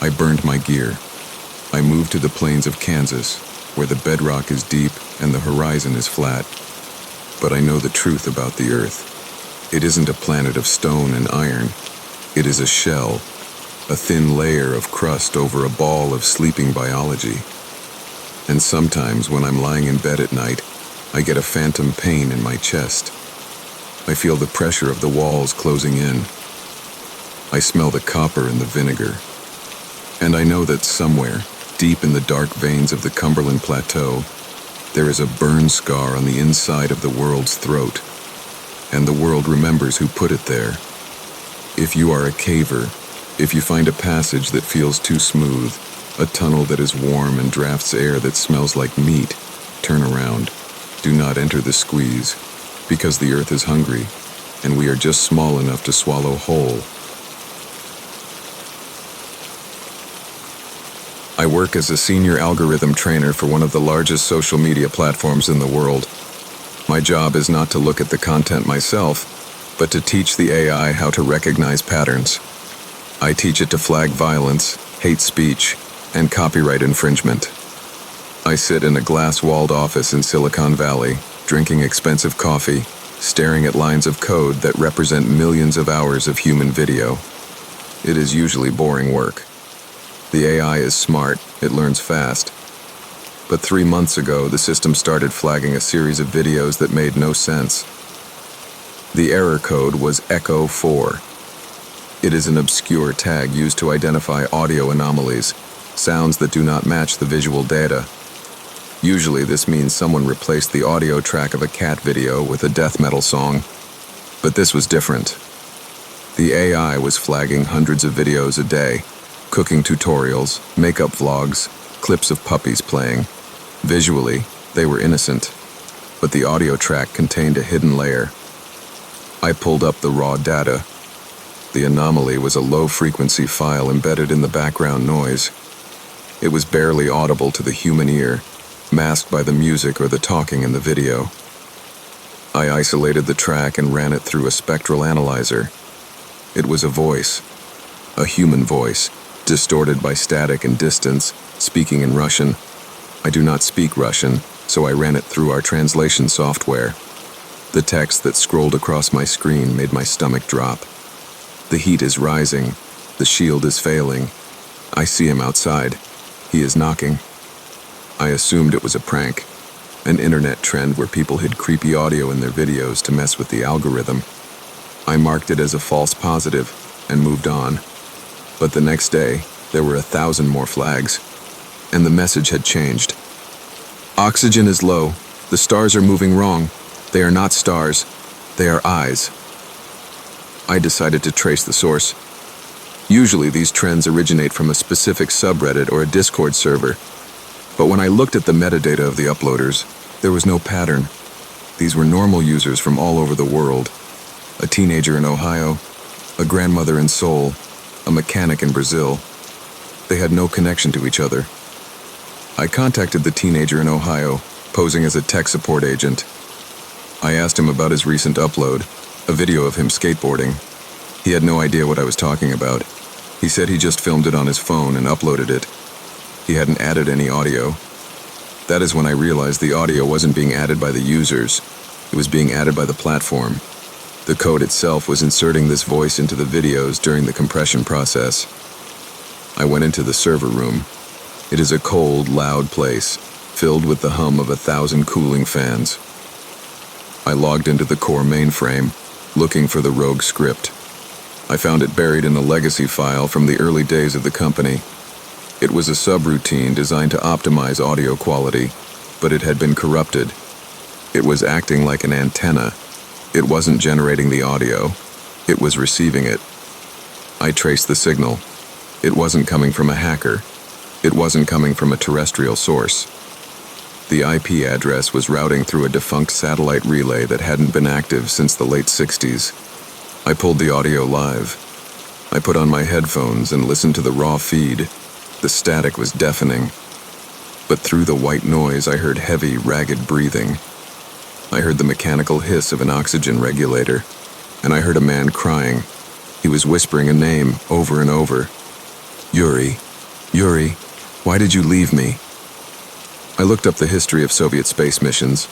I burned my gear. I moved to the plains of Kansas, where the bedrock is deep and the horizon is flat. But I know the truth about the Earth. It isn't a planet of stone and iron. It is a shell, a thin layer of crust over a ball of sleeping biology. And sometimes when I'm lying in bed at night, I get a phantom pain in my chest. I feel the pressure of the walls closing in. I smell the copper and the vinegar. And I know that somewhere, deep in the dark veins of the Cumberland Plateau, there is a burn scar on the inside of the world's throat. And the world remembers who put it there. If you are a caver, if you find a passage that feels too smooth, a tunnel that is warm and drafts air that smells like meat, turn around. Do not enter the squeeze, because the earth is hungry, and we are just small enough to swallow whole. I work as a senior algorithm trainer for one of the largest social media platforms in the world. My job is not to look at the content myself, but to teach the AI how to recognize patterns. I teach it to flag violence, hate speech, and copyright infringement. I sit in a glass-walled office in Silicon Valley, drinking expensive coffee, staring at lines of code that represent millions of hours of human video. It is usually boring work. The AI is smart, it learns fast. But 3 months ago, the system started flagging a series of videos that made no sense. The error code was Echo 4. It is an obscure tag used to identify audio anomalies, sounds that do not match the visual data. Usually this means someone replaced the audio track of a cat video with a death metal song. But this was different. The AI was flagging hundreds of videos a day, cooking tutorials, makeup vlogs, clips of puppies playing. Visually, they were innocent, but the audio track contained a hidden layer. I pulled up the raw data. The anomaly was a low-frequency file embedded in the background noise. It was barely audible to the human ear, masked by the music or the talking in the video. I isolated the track and ran it through a spectral analyzer. It was a voice, a human voice, distorted by static and distance, speaking in Russian. I do not speak Russian, so I ran it through our translation software. The text that scrolled across my screen made my stomach drop. The heat is rising. The shield is failing. I see him outside. He is knocking. I assumed it was a prank, an internet trend where people hid creepy audio in their videos to mess with the algorithm. I marked it as a false positive and moved on. But the next day, there were 1,000 more flags, and the message had changed. Oxygen is low. The stars are moving wrong. They are not stars. They are eyes. I decided to trace the source. Usually these trends originate from a specific subreddit or a Discord server, but when I looked at the metadata of the uploaders, there was no pattern. These were normal users from all over the world. A teenager in Ohio, a grandmother in Seoul, a mechanic in Brazil. They had no connection to each other. I contacted the teenager in Ohio, posing as a tech support agent. I asked him about his recent upload, a video of him skateboarding. He had no idea what I was talking about. He said he just filmed it on his phone and uploaded it. He hadn't added any audio. That is when I realized the audio wasn't being added by the users. It was being added by the platform. The code itself was inserting this voice into the videos during the compression process. I went into the server room. It is a cold, loud place, filled with the hum of 1,000 cooling fans. I logged into the core mainframe, looking for the rogue script. I found it buried in a legacy file from the early days of the company. It was a subroutine designed to optimize audio quality, but it had been corrupted. It was acting like an antenna. It wasn't generating the audio. It was receiving it. I traced the signal. It wasn't coming from a hacker. It wasn't coming from a terrestrial source. The IP address was routing through a defunct satellite relay that hadn't been active since the late 60s. I pulled the audio live. I put on my headphones and listened to the raw feed. The static was deafening. But through the white noise, I heard heavy, ragged breathing. I heard the mechanical hiss of an oxygen regulator, and I heard a man crying. He was whispering a name over and over. Yuri, Yuri, why did you leave me? I looked up the history of Soviet space missions.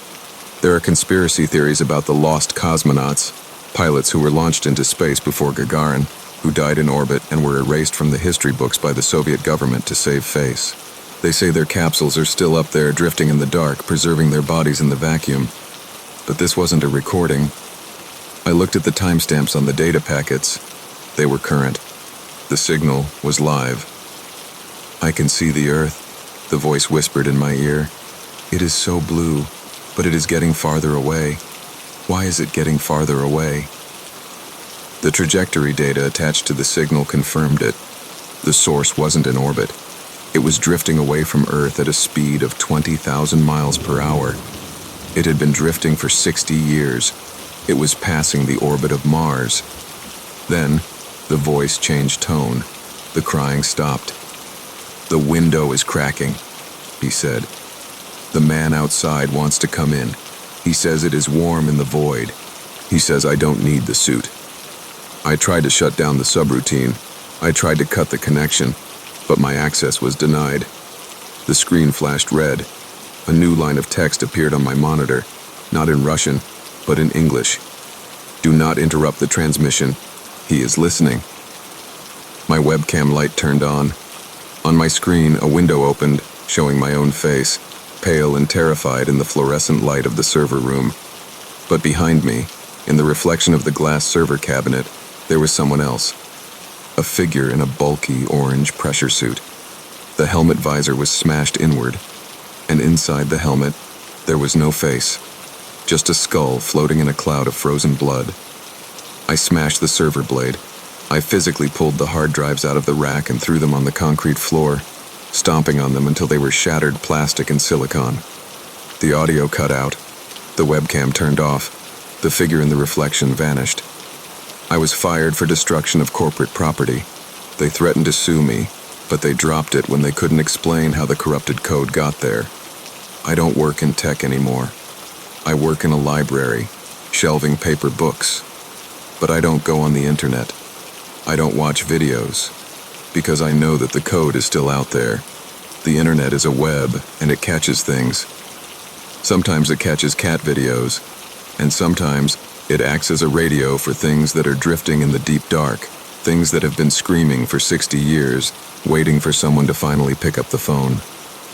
There are conspiracy theories about the lost cosmonauts, pilots who were launched into space before Gagarin, who died in orbit and were erased from the history books by the Soviet government to save face. They say their capsules are still up there drifting in the dark, preserving their bodies in the vacuum. But this wasn't a recording. I looked at the timestamps on the data packets. They were current. The signal was live. I can see the Earth, the voice whispered in my ear. It is so blue, but it is getting farther away. Why is it getting farther away? The trajectory data attached to the signal confirmed it. The source wasn't in orbit. It was drifting away from Earth at a speed of 20,000 miles per hour. It had been drifting for 60 years. It was passing the orbit of Mars. Then, the voice changed tone. The crying stopped. "The window is cracking," he said. "The man outside wants to come in. He says it is warm in the void. He says I don't need the suit." I tried to shut down the subroutine. I tried to cut the connection, but my access was denied. The screen flashed red. A new line of text appeared on my monitor, not in Russian, but in English. "Do not interrupt the transmission. He is listening." My webcam light turned on. On my screen, a window opened, showing my own face, pale and terrified in the fluorescent light of the server room. But behind me, in the reflection of the glass server cabinet, there was someone else. A figure in a bulky orange pressure suit. The helmet visor was smashed inward, and inside the helmet, there was no face, just a skull floating in a cloud of frozen blood. I smashed the server blade. I physically pulled the hard drives out of the rack and threw them on the concrete floor, stomping on them until they were shattered plastic and silicon. The audio cut out. The webcam turned off. The figure in the reflection vanished. I was fired for destruction of corporate property. They threatened to sue me, but they dropped it when they couldn't explain how the corrupted code got there. I don't work in tech anymore. I work in a library, shelving paper books. But I don't go on the internet. I don't watch videos, because I know that the code is still out there. The internet is a web, and it catches things. Sometimes it catches cat videos, and sometimes it acts as a radio for things that are drifting in the deep dark, things that have been screaming for 60 years, waiting for someone to finally pick up the phone.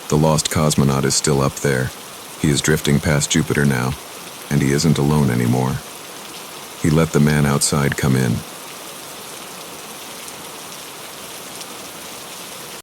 The lost cosmonaut is still up there. He is drifting past Jupiter now, and he isn't alone anymore. He let the man outside come in.